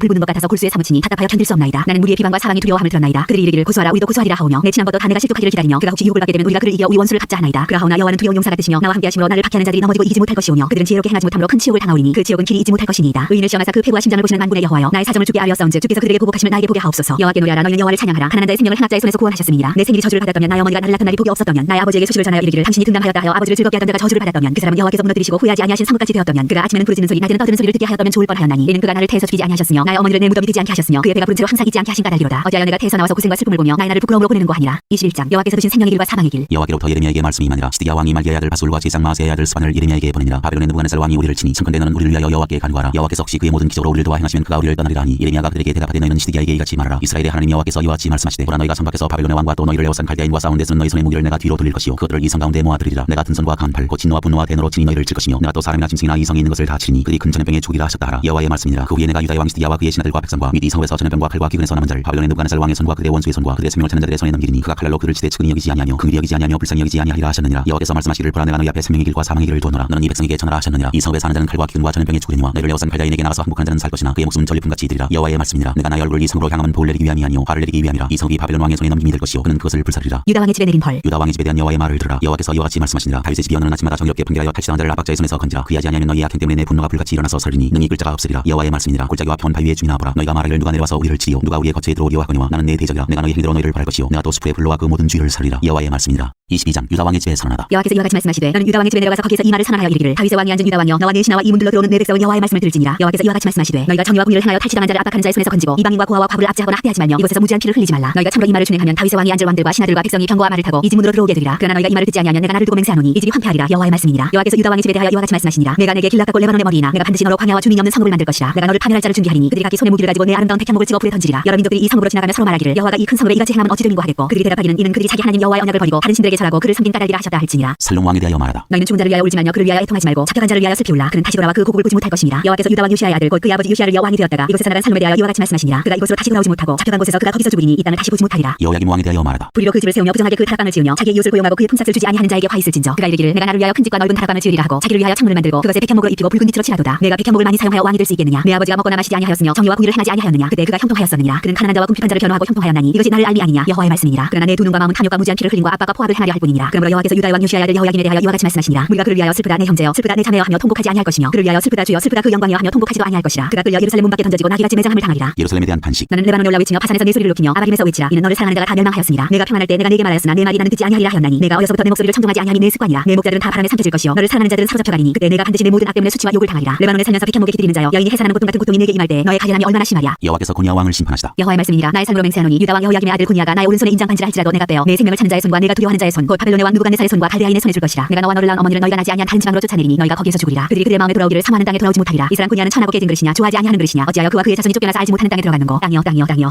불붙는 것 같아서 골수에 사무치니 답답하여 견딜 수 없나이다. 나는 무리의 비방과 사방이 두려워함을 들었나이다. 그들이 이르기를 고소하라 우리도 고소하리라 하오며 내 친한 것도 다 내가 실족하기를 기다리며 그가 혹시 유혹을 받게 되면 우리가 그를 이겨 우리 원수를 갚자 하나이다. 그러하오나 여호와는 두려운 용사 같으시며 나와 함께 하심으로 나를 박해하는 자들이 넘어지고 이기지 못할 것이오며 그들은 지혜롭게 행하지 못함으로 큰 치욕을 당하오리니 그 치욕은 길이 잊지 못할 것이니이다. 의인을 시험하사 그 폐부와 심장을 보시는 만군의 여호와여 나의 사정을 주께 아뢰었사온즉 주께서 그들에게 보복하심을 나에게 보게 하옵소서. 여호와께 노래하라 너희는 여호와를 찬양하라. 가난한 자의 생명을 행악자의 손에서 구원하셨음이니라. 내 생일이 저주를 받았다면 나의 어머니가 나를 낳던 날이 복이 없었다면 나의 아버지에게 소식을 전하여 이르기를 당신이 등남하였다 하여 아버지를 즐겁게 하던 자가 저주를 받았다면 그 사람은 여호와께서 무너뜨리시고 후회하지 아니하신 성읍같이 되었다면 그가 아침에는 부르짖는 소리 낮에는 떠드는 소리를 듣게 하였다면 좋을 뻔하였나니 이는 그가 나를 태에서 죽이지 아니하셨으며 나의 어머니를 내 무덤이 되지 않게 하셨으며 그의 배가 부른 채로 항상 있지 않게 하신 까닭이로다. 어찌하여 내가 태에서 나와서 고생과 슬픔을 보며 나의 날을 부끄러움으로 보내는 고 하니라. 21장 여호와께서 두신 생명의 길과 사망의 길. 여호와께로부터 예레미야에게 말씀이 임하니라. 시드기야 왕이 말기야의 아들 바스훌과 제사장 마아세야의 아들 스반을 예레미야에게 보내니라. 바벨론의 느부갓네살 왕이 우리를 치니 청컨대 너는 우리를 위하여 여호와께 간구하라. 여호와께서 혹시 그의 모든 기적으로 우리를 도와 행하시면 그가 우리를 떠나리라 하니 예레미야가 그들에게 대답하되 너희는 시드기야에게 이같이 말하라. 이스라엘의 하나님 여호와께서 이와 같이 말씀하시되 보라 너희가 성 밖에서 바벨론의 왕과 또 너희를 에워싼 갈대아인과 싸운 데서는 너희 손의 무기를 내가 뒤로 돌릴 것이요 그것들을 이 성 가운데 모아들이리라. 내가 등선과 강한 팔 곧 진노와 분노와 대노로 친히 너희를 칠 것이며 내가 또 사람이나 짐승이나 이 성에 있는 것을 다 치니 그들이 큰 전염병에 죽이라 하셨다 하라. 여호와의 말씀이니라. 그 후에 내가 유다의 왕 시드기야와 그의 신하들과 백성과 및 이 성읍에서 여호와께서 전염병과 칼과 기근에서 남은 자를 바벨론의 느부갓네살 왕의 손과 그대 원수의 손과 그대 생명을 찾는 자들의 손에 넘기리니 그가 칼날로 그를 치되 측은히 여기지 아니하며 긍휼히 여기지 아니하며 불쌍히 여기지 아니하리라 하셨느니라. 여호와께서 말씀하시기를 보라 내가 너희 앞에 생명의 길과 사망의 길을 두었노라. 너는 이 백성에게 전하라 하셨느니라. 이 성읍에 사는 자는 칼과 기근과 전염병에 죽으려니와 너희를 에워싼 팔자인에게 나가서 항복한 자는 살 것이나 그의 목숨은 전리품같이 이르리라. 여호와의 말씀이니라. 내가 나의 얼굴을 이 성으로 향하면 볼을 내리기 위함이 아니요 화를 내리기 위함이라. 이 성읍이 바벨론 왕의 손에 넘김이 될 것이요 그는 그것을 불사르리라. 유다 왕의 집에 내린 벌. 유다 왕의 집에 대한 여호와의 말을 들으라. 여호와께서 이와 같이 말씀하시니라. 다윗의 집이여 너는 아침마다 정의롭게 판결하여 탈취당한 자를 압박자의 손에서 건지라. 그리하지 아니하면 너희의 악행 때문에 내 분노가 불같이 일어나서 설리니 능히 끌 자가 없으리라. 여호와의 말씀이니라. 골짜기와 평원 바위의 주민아 보라. 너희가 말하기를 누가 내려와서 우리를 치리요 누가 우리의 거처에 들어오리요 하거니와 나는 내 대적이라. 내가 너희 행대로 너희를 벌할 것이요 내가 또 수풀의 불로와 그 모든 주위를 살리라. 여호와의 말씀이니라. 22장 유다 왕의 집에 선언하다. 여호와께서 이와 같이 말씀하시되 너는 유다 왕의 집에 내려가서 거기에서 이 말을 선언하여 이르기를 다윗의 왕이 앉은 유다 왕이여 너와 내 신하와 이 문들로 들어오는 내 백성은 여호와의 말씀을 들을지니라. 여호와께서 이와 같이 말씀하시되 너희가 정의와 공의를 행하여 탈취당한 자를 압박하는 자의 손에서 건지고 이방인과 고아와 과부를 압제하거나 학대하지 말며 이곳에서 무지한 피를 흘리지 말라. 너희가 참으로 이 말을 준행하면 다윗의 왕이 앉을 왕들과 신하들과 백성이 병거와 말을 타고 이 집 문으로 들어오게 되리라. 그러나 너희가 이 말을 듣지 아니하면 내가 나를 두고 맹세하노니 이 집이 황폐하리라. 여호와의 말씀이니라. 여호와께서 유다 왕의 집에 대하여 이와 같이 말씀하시니라. 내가 내게 길라 깎고 레바논의 머리이나 내가 반드시 너로 광야와 주민이 없는 성읍을 만들 것이라. 내가 너를 파멸할 자를 준비하리니 그들이 각기 손에 무기를 가지고 내 아름다운 백향목을 찍어 불에 던지리라. 여러 민족들이 이 성읍으로 지나가며 서로 말하기를 여호와가 이 큰 성읍에 이같이 행하면 어찌 되민고 하겠고 그들이 대답하기는 이는 그들이 자기 하나님 여호와의 언약을 버리고 다른 신들에게 절하고 그를 섬긴 까닭이라 하셨다 할지니라. 살롱 왕에 대하여 말하다. 너희는 죽은 자를 위하여 울지 말며 그를 위하여 애통하지 말고 잡혀간 자를 위하여 슬피 울라. 그는 다시 돌아와 그 고국을 보지 못할 것이니라. 여호와께서 유다 왕 요시아의 아들 곧 그의 아버지 요시아를 왕이 되었다가 이곳에 살아간 살롬에 대하여 이와 같이 말씀하시니라. 그가 이곳으로 다시 돌아오지 못하고 잡혀간 곳에서 그가 거기서 죽으리니 이 땅을 다시 보지 못하리라. 여호야김 왕에 대하여 말하다. 불의로 그 집을 세우며 부정하게 그 타락방을 지으며 자기의 이웃을 고용하고 그의 품삯을 주지 아니하는 자에게 화 있을진저 그가 이르기를 내가 나를 위하여 큰 집과 넓은 타락방을 지으리라 하고 자기를 위하여 창문을 만들고 그것에 백향목으로 입히고 붉은 빛으로 칠하도다. 내가 백향목을 많이 사용하여 왕이 될 수 있겠느냐. 내 아버지가 먹거나 마시지 아니하였으며 정의와 공의를 행하지 아니하였느냐. 그때 그가 형통하였었느니라. 그는 가난한 자와 궁핍한 자를 변호하고 형통하였나니 이것이 나를 알미 아니냐. 여호와의 말씀이니라. 그러나 내 두 눈과 마음은 탐욕과 무지한 피를 흘림과 압박과 포악을 행하려 할 뿐이니라. 그러므로 여호와께서 유다의 왕 요시아의 아들 여호야김에 대하여 이와 같이 말씀하시니라. 우리가 그를 위하여 슬프다 내 형제여 슬프다 내 자매여 하며 통곡하지 아니할 것이며 그를 위하여 슬프다 주여 슬프다 그 영광이여 하며 통곡하지도 아니할 것이라. 그가 끌려 예루살렘 문 밖에 던져지고 나귀같이 매장함을 당하리라. 예루살렘에 대한 반식. 나는 레바논에 올라 외치며 바산에서 내 소리를 높이며 아바림에서 외치라. 이는 너를 사랑하는 자가 다 멸망하였으니라. 내가 평안할 때 내가 네게 말하였으나 내 말이 나는 듣지 아니하리라 하였나니 내가 어려서부터 내 목소리를 청종하지 아니하니 내 습관이라. 내 목자들은 다 바람에 삼켜질 것이요 너를 사랑하는 자들은 사로잡혀 가리니 그때 내가 반드시 내 모든 악 때문에 수치와 욕을 당하리라. 레바논에 살면서 백향목에 기들이는 자여 여인이 해산하는 고통 같은 고통이 내게 임할 때 너의 가련함이 얼마나 심하랴. 여호와께서 고니아 왕을 심판하시다. 여호와의 말씀이니라. 나의 삶으로 맹세하노니 유다 왕 여호야김의 아들 고니아가 나의 오른손에 인장 반지를 할지라도 내가 빼어 내 생명을 찾는 자의 손과 내가 두려워하는 자의 손 곧 바벨론의 왕 느부갓네살의 손과 갈대아인의 손에 줄 것이라. 내가 너와 너를 낳은 어머니를 너희가 나지 아니한 다른 지방으로 쫓아내리니 너희가 거기에서 죽으리라. 그들이 그들의 마음에 돌아오기를 사모하는 땅에 돌아오지 못하리라. 이 사람 고니아는 천하고 깨진 그릇이냐 좋아하지 아니하는 그릇이냐. 어찌하여 그와 그의 자손이 쫓겨나서 알지 못하는 땅에 들어갔는고. 땅이여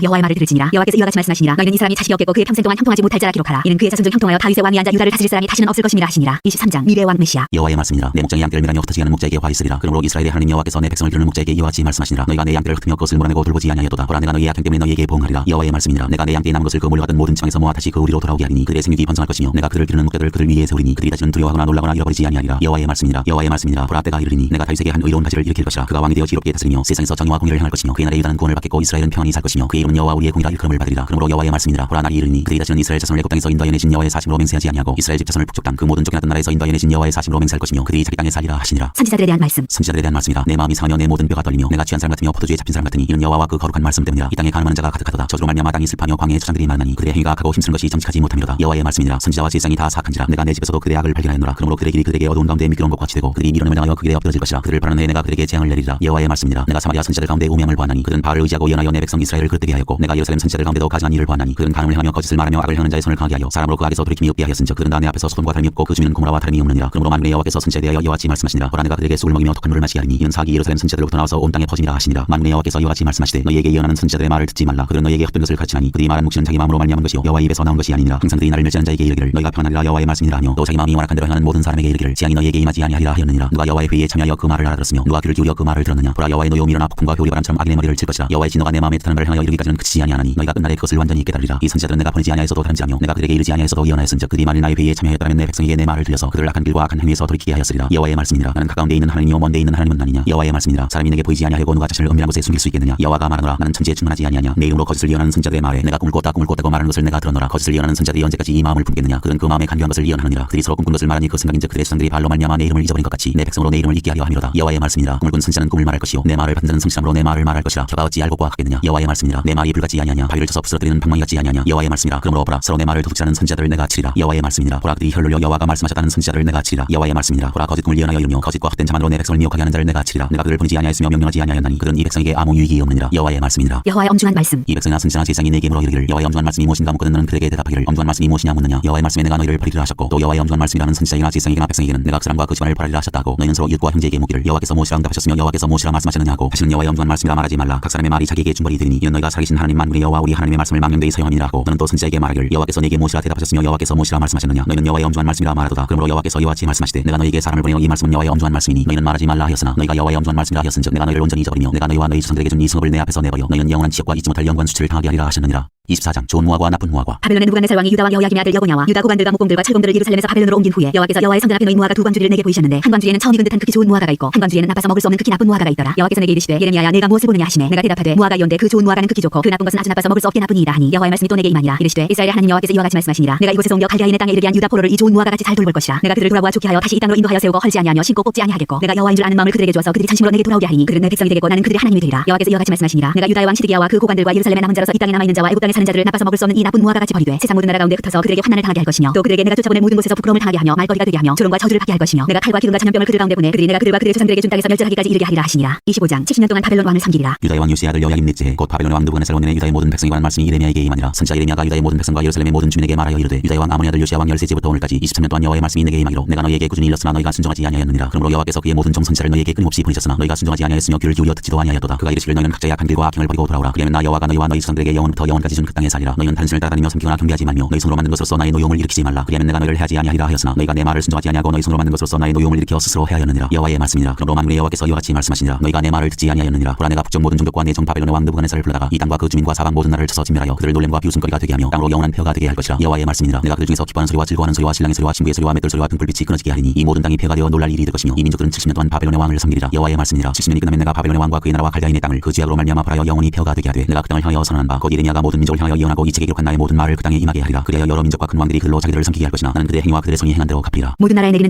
여호와의 말을 들을지니라. 여호와께서 이와 같이 말씀하시니라. 너희는 이 사람이 자식이 없겠고 그의 평생 동안 형통하지 못할 자라 기록하라. 이는 그의 자손 중 형통하여 다윗의 왕이 앉아 유다를 다스릴 사람이 다시는 없을 것임이라 하시니라. 23장 미래의 왕 메시아. 여호와의 말씀이니라. 내 목장이 양떼를 밀하며 흩어지게 하는 목자에게 화 있으리라. 그러므로 이스라엘의 하나님 여호와께서 내 백성을 기르는 목자에게 이와 같이 말씀하시니라. 너희가 내 양떼를 흩으며 그것을 몰아내고 돌보지 아니하였도다. 보라 내가 너희의 악행 때문에 너희에게 보응하리라. 여호와의 말씀이니라. 내가 내 양떼에 남은 것을 그 몰려갔던 모든 지방에서 모아 다시 그 우리로 돌아오게 하리니 그들의 생육이 번성할 것이며 내가 그들을 기르는 목자들을 그들 위에 세우리니 그들이 다시는 두려워하거나 놀라거나 잃어버리지 아니하리라. 여호와의 말씀이니라. 여호와의 말씀이니라. 보라 때가 이르리니 내가 다윗에게 한 의로운 가지를 일으킬 것이라. 그가 왕이 되어 지롭게 다스리며 세상에서 정의와 공의를 행할 것이며 그의 날에 유다는 구원을 받겠고 이스라엘은 평안히 살 것이며 그의 이름은 여호와 우리의 공의라 일컬음을 받으리라. 그러므로 여호와의 말씀이니라. 보라 날이 이르니 그들이 다시는 이스라엘 자손을 애굽 땅에서 인도하여 내신 여호와의 사심으로 맹세하지 아니하고 이스라엘 집 자손을 북쪽 땅 그 모든 쫓겨났던 나라에서 인도하여 내신 여호와의 사심으로 맹세할 것이며 그들이 자기 땅에 살리라 하시니라. 선지자들에 대한 말씀. 선지자들에 대한 말씀이라. 내 마음이 상하며 내 모든 뼈가 떨리며 내가 취한 사람 같으며 포도주에 잡힌 사람 같으니 이는 여호와와 그 거룩한 말씀 때문이라. 이 땅에 가늠하는 자가 가득하도다. 저주로 말미암아 땅이 슬퍼하며 광야의 초장들이 많으니 그들의 행위가 악하고 힘쓰는 것이 정직하지 못함이로다. 여호와의 말씀이니라. 선지자와 제사장이 다 사악한지라. 내가 내 집에서도 그들의 악을 발견하였노라. 그러므로 그들의 길이 그들에게 어두운 가운데 미끄러운 것과 같이 되고 그들이 미련을 당하여 그 길에 엎드러질 것이라. 그들을 바라는 해에 내가 그들에게 재앙을 내리리라. 여호와의 말씀이니라. 내가 사마리아 선지자들 가운데 우매함을 보았나니 그들은 바알을 의지하고 연하여 내 백성 이스라엘을 그릇되게 하였고 내가 예루살렘 선지자들 가운데도 가증한 일을 보았나니 그들은 간음을 행하며 거짓을 말하며 악을 행하는 자의 손을 강하게 하여 사람으로 그 악에서 돌이킴이 없게 하였은즉 그들은 나 내 앞에서 소돔과 다름이 없고 그 주민은 고모라와 다름이 없느니라. 그러므로 만군의 여호와께서 선지자에 대하여 이와 같이 말씀하시니라. 보라 내가 그들에게 쑥을 먹이며 독한 물을 마시게 하리니 이는 사기 예루살렘 선지자들로부터 나와서 온 땅에 퍼짐이라 하시니라. 만군의 여호와께서 이와 같이 말씀하시되 너희에게 예언하는 선지자들의 말을 듣지 말라. 그들은 너희에게 헛된 것을 가르치나니 그들이 말한 묵시는 자기 마음으로 말미암은 것이요 여호와의 입에서 나온 것이 아니니라. 항상 그들이 나를 멸시하는 자에게 이르기를 너희가 평안하리라 여호와의 말씀이니라 하며 또 자기 마음이 완악한 대로 행하는 모든 사람에게 이르기를 재앙이 너희에게 임하지 아니하리라 하였느니라. 누가 여호와의 회의에 참여하여 그 말을 알아들었으며 누가 귀를 기울여 그 말을 들었느냐. 보라 여호와의 노여움이 일어나 폭풍과 겨울바람처럼 악인의 머리를 칠 것이라. 여호와의 진노가 내 마음에 뜻하는 바를 향하여 이르기까지는 그치지 아니하나니 너희가 끝날에 그것을 완전히 깨달으리라. 이 선지자들은 내가 보내지 아니하였어도 다름지라며 내가 그들에게 이르지 아니하였어도 예언하였은즉 그들이 만일 나의 회의에 참여하였다면 내 백성에게 내 말을 들려서 그들을 악한 길과 악한 행위에서 돌이키게 하였으리라. 여호와의 말씀이니라. 나는 가까운데 있는 하나님이요 먼데 있는 하나님은 아니냐. 여호와의 말씀이니라. 사람이 내게 보이지 아니하고 누가 자신을 은밀한 곳에 숨길 수 있겠느냐. 여호와가 말하노라. 나는 천지에 충만하지 아니하냐. 내 이름으로 거짓을 예언하는 선지자들의 말에 내가 꿈을 꿨다고 말하는 것을 내가 들었노라. 거짓을 예언하는 선지자들이 언제까지 이 마음을 품겠느냐. 그는 그 마음에 간교한 것을 예언하느니라. 그들이 서로 꿈꾼 것을 말하니 그 생각인즉 그들의 수장들이 발로 말미암아 내 이름을 잊어버린 것 같이 내 백성으로 내 이름을 잊게 하려 함이로다. 여호와의 말씀이니라. 꿈을 꾼 선지자는 꿈을 말할 것이요 내 말을 받는 자는 성실함으로 내 말을 말할 것이라. 저가 어찌 알고 과학하겠느냐. 여호와의 말씀이니라. 내 말이 불같지 아니하냐. 바위를 쳐서 부스러뜨리는 방망이 같지 아니하냐. 여호와의 말씀이라. 그러므로 보라 서로 내 말을 도둑질하는 선지자들을 내가 치리라. 여호와의 말씀이니라. 보라 그들이 혀를 흘려 여호와가 말씀하셨다는 선지자들을 내가 치리라. 여호와의 말씀이니라. 보라 거짓 꿈을 예언하여 이르며 거짓과 헛된 자만으로 내 백성을 미혹하게 하는 자를 내가 치리라. 내가 그들을 보내지 아니하였으며 명령하지 아니하였나니 그들은 이 백성에게 아무 유익이 없느니라. 여호와의 말씀이니라. 여호와의 엄중한 말씀. 이 백성이나 선지자나 제사장이 내게 물어 이르기를 여호와의 엄중한 말씀이 무엇인가 묻거든 너는 그들에게 대답하기를 엄중한 말씀이 무엇이냐 묻느냐. 여호와의 말씀에 내가 너희를 버리리라 하셨고 또 여호와의 엄중한 말씀이라는 선지자이나 지성에게나 백성에게는 내가 그 사람과 그 집안을 벌하리라 하셨다고 너희는 서로 이웃과 형제에게 묻기를 여호와께서 무엇이라 응답하셨으며 여호와께서 무엇이라 말씀하셨느냐 하고 다시는 여호와의 엄중한 말씀이라 말하지 말라. 각 사람의 말이 자기에게 중벌이 되리니 이는 너희가 살아계신 하나님 만군의 여호와 우리 하나님의 말씀을 망령되이 사용함이니라 하고 너는 또 선지자에게 말하기를 여호와께서 네게 무엇이라 대답하셨으며 여호와께서 무엇이라 말씀하셨느냐 너희는 여호와의 엄중한 말씀이라 말하도다. 그러므로 여호와께서 이와 같이 말씀하시되 내가 너희에게 사람을 보내어 이 말씀은 여호와의 엄중한 말씀이니 너희는 말하지 말라 하였으나 너희가 여호와의 엄중한 말씀이라 하였은즉 내가 너희를 온전히 잊어버리며 내가 너희와 너희 조상들에게 준 이 성읍을 내 앞에서 내버려 너희는 영원한 지역과 잊지 못할 영원한 수치를 당하게 하리라 하셨느니라. 24장 좋은 무화과 나쁜 무화과. 바벨론의 느부갓네살 왕이 유다 왕 여호야김의 아들 여고냐와 유다 고관들과 목공들과 철공들을 예루살렘에서 바벨론으로 옮긴 후에 여호와께서 여호와의 성전 앞에 놓인 무화과 두 광주리를 내게 보이셨는데 한 광주리에는 처음 익은 듯한 극히 좋은 무화과가 있고 한 광주리에는 나빠서 먹을 수 없는 극히 나쁜 무화과가 있더라. 여호와께서 내게 이르시되 예레미야야 내가 무엇을 보느냐 하시매 내가 대답하되 무화과이온데 그 좋은 무화과는 극히 좋고 그 나쁜 것은 아주 나빠서 먹을 수 없게 나쁘니이다 하니 여호와의 말씀이 또 내게 임하니라. 이르시되 이스라엘의 하나님 여호와께서 이와 같이 말씀하시니라. 내가 이곳에서 옮겨 갈대아인의 땅에 이르게 한 유다 포로를 이 좋은 무화과 같이 잘 돌볼 것이라. 내가 그들을 돌아보아 좋게 하여 다시 이 땅으로 인도하여 세우고 헐지 아니하며 심고 뽑지 아니하겠고 내가 여호와인 줄 아는 마음을 그들에게 주어서 그들이 진심으로 내게 돌아오게 하리니 그들은 내 백성이 되겠고 나는 그들의 하나님이 되리라. 여호와께서 이와 같이 말씀하시니라. 내가 유다의 왕 시드기야와 그 고관들과 예루살렘의 남은 자로서 이 땅에 남아 있는 자와 애굽 땅에 사는 자들을 나빠서 먹을 수 없는 이 나쁜 무화과 같이 버리되 세상 모든 나라 가운데 흩어서 그들에게 환난을 당하게 할 것이며 또 그들에게 내가 쫓아보낸 모든 곳에서 부끄러움을 당하게 하며 말거리가 되게 하며 조롱과 저주를 받게 할 것이며 내가 칼과 기둥과 전염병을 그들 가운데 보내 그들이 내가 그들과 그들의 조상들에게 준 땅에서 멸절하기까지 이르게 하리라 하시니라. 25장 70년 동안 바벨론 왕을 섬기리라. 유다의 왕 요시의 아들 여호야김 넷째 곧 바벨론의 왕 느부갓네살 원년에 유다의 모든 백성에 관한 말씀이 예레미야에게 임하니라. 선지자 예레미야가 유다의 모든 백성과 예루살렘의 모든 주민에게 말하여 이르되 유다의 왕 아모니 아들 요시야 왕 13세부터 오늘까지 23년 동안 여호와의 말씀이 내게 임하기로 내가 너희에게 꾸준히 일렀으나 너희가 순종하지 아니하였느니라. 그러므로 여호와께서 그의 모든 정선지자를 너희에게 끊임없이 보내셨으나 너희가 순종하지 아니하였으며 귀를 기울여 듣지도 아니하였도다. 그가 이르시기를 너희는 각자의 악한 길과 악행을 버리고 돌아오라. 그리하면 나 여호와가 너희와 너희 조상들에게 영원부터 영원까지 준 그 땅에 살리라. 너희는 단순을 따라다니며 섬기거나 경배하지 말며 너희 손으로 만든 것으로서 나의 노여움을 일으키지 말라. 그리하면 내가 너희를 해하지 아니하리라 하였으나 너희가 내 말을 순종하지 아니하고 너희 손으로 만든 것으로서 나의 노여움을 일으켜 스스로 해하였느니라. 여호와의 말씀이라. 그러므로 만군의 여호와께서 이와 같이 말씀하시니라. 너희가 내 말을 듣지 아니하였느니라. 보라 내가 북쪽 모든 종족과 내 종 바벨론의 왕 느부갓네살을 불러다가 이 땅과 그 주민과 사방 모든 나라를 쳐서 진멸하여 그들을 놀램과 비웃음거리가 되게 하며 땅으로 영원한 폐허가 되게 할 것이라. 여호와의 말씀이니라. 내가 그들 중에서 기뻐하는 소리와 즐거워하는 소리와 신랑의 소리와 신부의 소리와 맷돌 소리와 등불빛이 끊어지게 하리니 이 모든 땅이 폐허가 되어 놀랄 일이 될 것이며 이 민족들은 70년 동안 바벨론의 왕을 섬기리라. 여호와의 말씀이니라. 70년이 끝나면 내가 바벨론의 왕과 그의 나라와 갈대아인의 땅을 그 죄악으로 말미암아 벌하여 영원히 폐허가 되게 하되 내가 그 땅을 향하여 선언한 바 곧 예레미야가 모든 민족을 향하여 예언하고 이 책에 기록한 나의 모든 말을 그 땅에 임하게 하리라. 그리하여 여러 민족과 큰 왕들이 그들로 자기들을 섬기게 할 것이나 나는 그들의 행위와 그들의 손이 행한 대로 갚으리라. 모든 나라에 내리는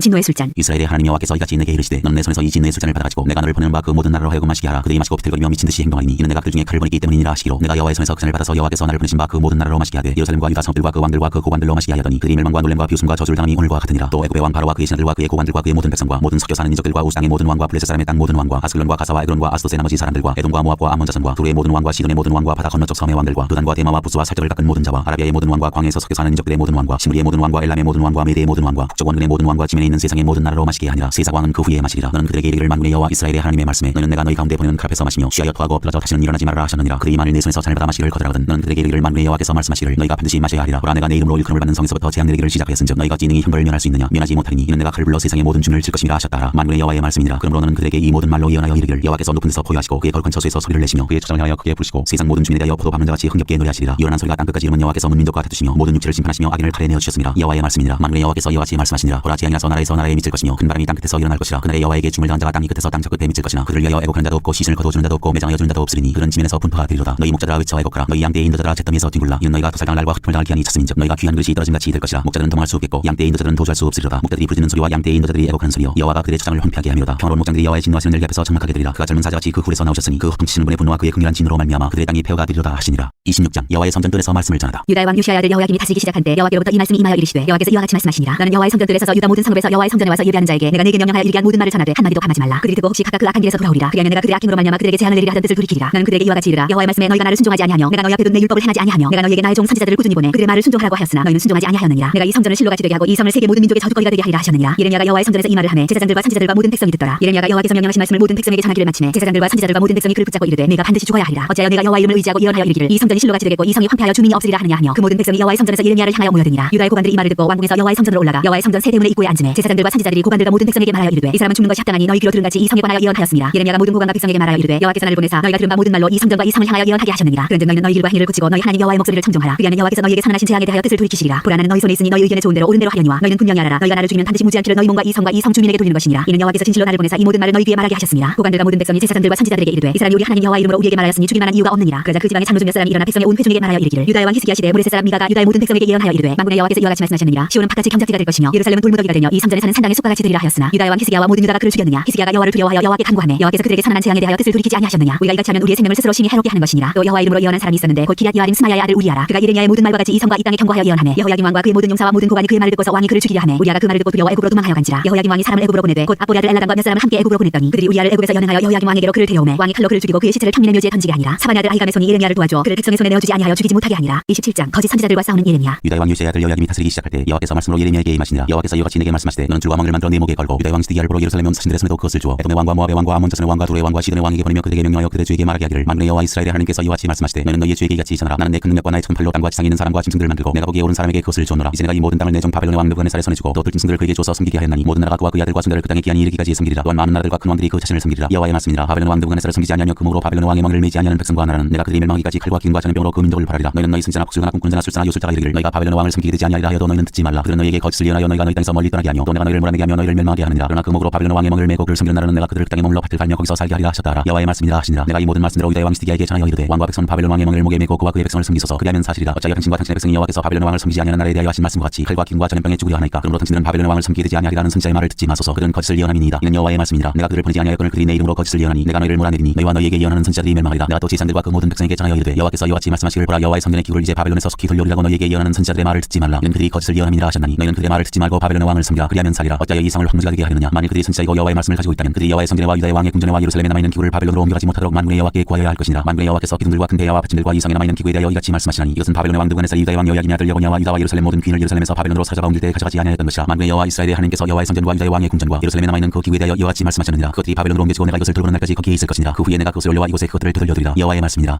진노의 술잔. 이스라엘의 하나님 여호와께서 이같이 내게 이르시되 너는 내 손에서 이 진노의 술잔을 받아가지고 내가 너를 보내는 바 그 모든 나라로 하여금 마시게 하라. 그들이 마시고 비틀거리며 미친 듯이 행동하리니 이는 내가 그들 중에 칼을 보냈기 때문이니라 하시기로 내가 여호와의 손에서 그 잔을 받아서 여호와께서 나를 보내신 바 그 모든 나라로 마시게 하되 예루살렘과 유다 성들과 그 왕들과 그 고관들로 마시게 하였더니 그들이 멸망과 놀램과 비웃음과 저주를 당함이 오늘과 같으니라. 또 애굽의 왕 바로와 그의 신하들과 그의 고관들과 그의 모든 백성과 모든 섞여 사는 인족들과 우스 땅의 모든 왕과 블레셋 사람의 땅 모든 왕과 아스글론과 가사와 에그론과 아스돗의 나머지 사람들과 에돔과 모압과 암몬 자손과 두루의 모든 왕과 시돈의 모든 왕과 바다 건너쪽 섬의 왕들과 두단과 데마와 부스와 살짝을 깎은 모든 자와 아라비아의 모든 왕과 광야에서 섞여 사는 인족들의 모든 왕과 시므리의 모든 왕과 엘람의 모든 왕과 메대의 모든 왕과 북쪽 원근의 모든 왕과 지면에 있는 세상의 모든 나라로 마시게 하니라. 세상 왕은 그 후에 마시리라. 너는 그들에게 이르기를 만군의 여호와 이스라엘의 하나님의 말씀에 너는 내가 너희 가운데 보내는 칼 앞에서 마시며 쉬하여 토하고 엎드러져 다시는 일어나지 말아라 하셨느니라. 그들이 만일 내 손에서 잔을 받아 마시기를 거절하거든 너는 그들에게 이르기를 만군의 여호와께서 말씀하시기를 너희가 반드시 마셔야 하리라. 보라 내가 내 이름으로 일컬음을 받는 성에서부터 재앙 내리기를 시작하였은즉 너희가 어찌 능히 형벌을 면할 수 있느냐. 면하지 못하리니 이는 내가 칼을 불러 세상의 모든 주민을 칠 것임이라 하셨다라. 만군의 여호와의 말씀이니라. 그러므로 너는 그들에게 이 모든 말로 예언하여 이르기를 여호와께서 높은 데서 포효하시고 그의 거룩한 처소에서 소리를 내시며 그의 초장을 향하여 크게 부르시고 세상 모든 주민에 대하여 포도 밟는 자같이 흥겹게 노래하시리라. 요란한 소리가 땅끝까지 이르면 여호와께서 문 민족과 다투시며 모든 육체를 심판하시며 악인을 칼에 내어 주셨습니다. 여호와의 말씀이니라. 만군의 여호와께서 이와 같이 말씀하시니라. 보라 재앙이라서 나라에서 나라에 미칠 것이며 큰 바람이 땅 끝에서 일어날 것이라. 그날에 여호와에게 죽음을 당한 자가 땅 이 끝에서 땅 저 끝에 미칠 것이나 그를 위하여 애곡하는 자도 없고 시신을 거두어 주는 자도 없고 매장하여 주는 자도 없으리니 그런 지면에서 분포가 되리로다. 너희 목자들아 외쳐 애곡하라. 너희 양떼의 인도자들아 잿더미에서 뒹굴라. 이는 너희가 도살당할 날과 흑풍을 당할 기한이 찼음인즉 너희가 귀한 그릇이 떨어짐같이 될 것이라. 목자들은 도망할 수 없겠고 양떼의 인도자들은 도주할 수 없으리로다. 목자들이 부르짖는 소리와 양떼의 인도자들이 애곡하는 소리여 여호와가 그들의 초장을 황폐하게 하미로다. 평화로운 목장들이 여호와의 진노하시는 날 앞에서 적막하게 되리라. 그가 젊은 사자같이 그 굴에서 나오셨으니 그 호통치시는 분의 분노와 그의 극렬한 진노로 말미암아 그들의 땅이 폐허가 되리로다 하시니라. 26장 여호와의 성전뜰에서 말씀을 전하다. 유다의 왕 요시아의 아들 여호야김이 다스리기 시작한 때 여호와께로부터 이 말씀이 임하여 이르시되 여호와께서 이와 같이 말씀하시니라. 너는 여호와의 성전뜰에 서서 유다 모든 성읍에서 여호와의 성전에 와서 예배하는 자에게 내가 네게 명령하여 이르게 한 모든 말을 전하되 한마디도 감하지 말라. 그들이 듣고 혹시 각각 그 악한 길에서 돌아오리라. 그리하면 내가 그들의 악행으로 말미암아 그들에게 재앙을 내리라 하던 뜻을 돌이키리라. 너는 그들에게 이와 같이 이르라. 여호와의 말씀에 너희가 나를 순종하지 아니하며 내가 너희 앞에 둔 내 율법을 행하지 아니하며 내가 너희에게 나의 종 선지자들을 꾸준히 보내 그들의 말을 순종하라고 하였으나 너희는 순종하지 아니하였느니라. 내가 이 성전을 실로같이 되게 하고 이 성을 세계 모든 민족의 저주거리가 되게 하리라 하셨느니라. 예레미야가 여호와의 성전에서 이 말을 하매 제사장들과 선지자들과 모든 백성이 듣더라. 예레미야가 여호와께서 명령하신 말씀을 모든 백성에게 전하기를 마치매 제사장들과 선지자들과 모든 백성이 그를 붙잡고 이르되 내가 반드시 죽어야 하리라. 어찌하여 내가 여호와 이름을 의지하고 예언하여 이르기를 이 성전이 실로같이 되겠고 이 성이 황폐하여 주민이 없으리라 하느냐 하며 그 모든 백성이 여호와의 성전에서 예레미야를 향하여 모여드니라. 유다의 고관들이 이 말을 듣고 왕궁에서 여호와의 성전으로 올라가 여호와의 성전 세대문의 입구에 앉으매 제사장들과 선지자들이 고관들과 모든 백성에게 말하여 이르되 이 사람은 죽는 것이 합당하니 너희 귀로 들은 같이 이 성에 관하여 예언하였습니다. 예레미야가 모든 고관과 백성에게 말하여 이르되 여호와께서 나를 보내사 너희가 들은 바 모든 말로 이 성전과 이 성을 향하여 예언하게 하셨느니라. 그런즉 너희는 너희 길과 행위를 고치고 너희 하나님 여호와의 목소리를 청종하라. 그리하면 여호와께서 너희에게 선하신 재앙에 대하여 뜻을 돌이키시리라. 보라 나는 너희 손에 있으니 너희 의견에 좋은 대로 옳은 대로 하려니와 너희는 분명히 알아라. 너희가 나를 죽이면 반드시 무지한 피를 너희 몸과 이 성과 이 성 주민에게 돌리는 것이니라. 이는 여호와께서 진실로 나를 보내사 이 모든 말을 너희 귀에 말하게 하셨습니다. 고관들과 모든 백성이 제사장들과 선지자들에게 이르되 이 사람이 우리 하나님 여호와 이름으로 우리에게 말하였으니 죽일 만한 이유가 없느니라. 그러자 그 지방에 참노 중 몇 사람이 일어나 백성의 온 회중에게 말하여 이르기를 유다의 왕 히스기야 시대 모레셋 사람 미가가 유다의 모든 백성에게 예언하여 이르되 만군의 여호와께서 이와 같이 말씀하셨느니라. 시온은 밭같이 경작지가 될 것이며 예루살렘은 돌무더기가 되며 이 성전에 사는 산당의 숲과같이 되리라 하였으나 유다의 왕 히스기야와 모든 유다가 그를 죽였느냐. 히스기야가 여호와를 두려워하여 여호와께 간구하매 여호와께서 그들에게 선한 재앙에 대하여 뜻을 돌이키지 아니하셨느냐. 우리가 이같이 하면 우리의 생명을 스스로 심히 해롭게 하는 것이니라. 또 여호와 이름으로 예언한 사람이 있었는데 곧 기럇 여아림 스마야의 아들 우리아라. 그가 예레미야의 모든 말과 같이 이 성과 이 땅에 경고하여 예언하매 여호야김 왕과 그의 모든 용사와 모든 고관이 그의 말을 듣고서 왕이 그를 죽이려 하매 우리아가 그 말을 듣고 두려워 애굽으로 도망하여 간지라. 여호야김 왕이 사람을 애굽으로 보내되 곧 압보리 아들 엘라담과 몇 사람을 함께 애굽으로 보냈더니 그들이 우리아를 애굽에서 연행하여 여호야김 왕에게로 그를 데려오매 왕이 칼로 그를 죽이고 그의 시체를 평민의 묘지에 던지게 하니라. 사반의 아들 아히감의 손이 예레미야를 도와줘 그를 백성의 백성의 손에 내어주지 아니하여 죽이지 못하게 하니라. 27장 거짓 선지자들과 싸우는 예레미야. 유다의 왕 요시야 아들 여야김이 다스리기 시작할 때 여호와께서 말씀으로 예레미야에게 임하시니라. 여호와께서 이와 같이 내게 말씀하시되 너는 줄과 멍을 만들어 네 목에 걸고 유다의 왕 시드기야를 보러 예루살렘에 온 사신들의 손에도 그것을 주어 에돔의 왕과 모압의 왕과 암몬 자손의 왕과 두로의 왕과 시돈의 왕에게 보내며 그들에게 명령하여 그들의 주에게 말하게 하기를 만군의 여호와 이스라엘의 하나님께서 이와 같이 말씀하시되 너는 너희의 주에게 이같이 전하라. 나는 내 큰 능력과 나의 큰 팔로 땅과 지상에 있는 사람과 짐승들을 만들고 내가 거기에 오른 사람에게 그것을 주었노라. 이제 내가 이 모든 땅을 내 종 바벨론의 왕 느부갓네살의 손에 주고 또 들짐승들을 그에게 줘서 숨기게 하였나니 모든 나라가 그와 그의 아들과 손자를 그 땅에 기한이 이르기까지 섬기리라. 또한 많은 나라들과 큰 왕들이 그 자신을 섬기리라. 여호와의 말씀이라. 바벨론 왕 느부갓네살을 섬기지 아니하며 금으로 바벨론 왕의 멍을 매지 아니하는 백성과 나라는 내가 그들이 멸망하기까지 칼과 기근과 전염병으로 그 민족을 벌하리라. 너희는 너희 승자나 복술가나 꿈꾸는 자나 술사나 요술자가 이르기를 너희가 바벨론 왕을 섬기게 되지 아니하리라 하여도 너희는 듣지 말라. 그들은 너희에게 거짓을 예언하여 너희가 너희 땅에서 멀리 떠나게 하며 또 내가 너희를 몰아내게 하며 너희를 멸망하게 하느니라. 그러나 금으로 바벨론 왕의 멍을 매고 그를 섬기는 나라는 내가 그들을 그 땅에 머물러 밭을 갈며 거기서 살게 하리라 하셨다라. 여호와의 말씀이라 하시니라. 내가 이 모든 말씀대로 유다의 왕 시드기야에게 전하여 이르되 왕과 백성은 바벨론 왕의 멍을 목에 매고 그와 그의 백성을 섬기소서. 그리하면 사실이라. 어찌하여 당신과 당신의 백성이 여호와께서 바벨론 왕을 섬기지 아니하는 나라에 대하여 하신 말씀과 같이 칼과 기근과 전염병에 죽으려 하나이까. 그러므로 당신들은 바벨론 왕을 섬기게 되지 아니하리라는 선지자의 말을 듣지 마소서. 그들은 거짓을 예언함이니이다. 이는 여호와의 말씀이니라. 내가 그들을 보내지 아니하였거늘 그들이 내 이름으로 거짓을 예언하니 내가 너희를 몰아내리니 너희와 너희에게 예언하는 선지자들이 멸망하리라. 내가 또 제사장들과 그 모든 백성에게 전하여 이르되 여호와께서 이와 같이 말씀하시기를 보라. 여호와의 성전의 기구를 이제 바벨론에서 속히 돌려오리라고 너희에게 예언하는 선지자들의 말을 듣지 말라. 이는 그들이 거짓을 예언함이니라 하셨나니 너희는 그들의 말을 듣지 말고 바벨론의 왕을 섬기라. 그리하면 살리라. 어찌하여 이 성을 황무지가 되게 하느냐. 만일 그들이 선지자이고 여호와의 말씀을 가지고 있다면 그들이 여호와의 성전에와 유다의 왕의 궁전에와 예루살렘에 남아있는 기구를 바벨론으로 옮겨가지 못하도록 만군의 여호와께 구하여야 할 것이니라. 만군의 여호와께서 기둥들과 큰 대야와 받침들과 이 성에 남아있는 기구에 대하여 이같이 말씀하시나니 이것은 바벨론의 왕 느부갓네살 유다의 왕 여호야김의 아들 여호냐와 유다와 예루살렘 모든 귀인을 예루살렘에서 바벨론으로 사자가 옮길 때 가져가지 아니하였던 것이라. 만군의 여호와 이스라엘의 하나님께서 여호와의 성전과 유다의 왕의 궁전과 예루살렘에 남아있는 그 기구에 대하여 이와 같이 말씀하셨느니라. 그것들이 바벨론으로 옮겨지고 내가 이것을 돌보는 날까지 거기에 있을 것이니라. 그 후에 내가 그것을 올려와 이곳에 그것들을 되돌려드리라. 여호와의 말씀이니라.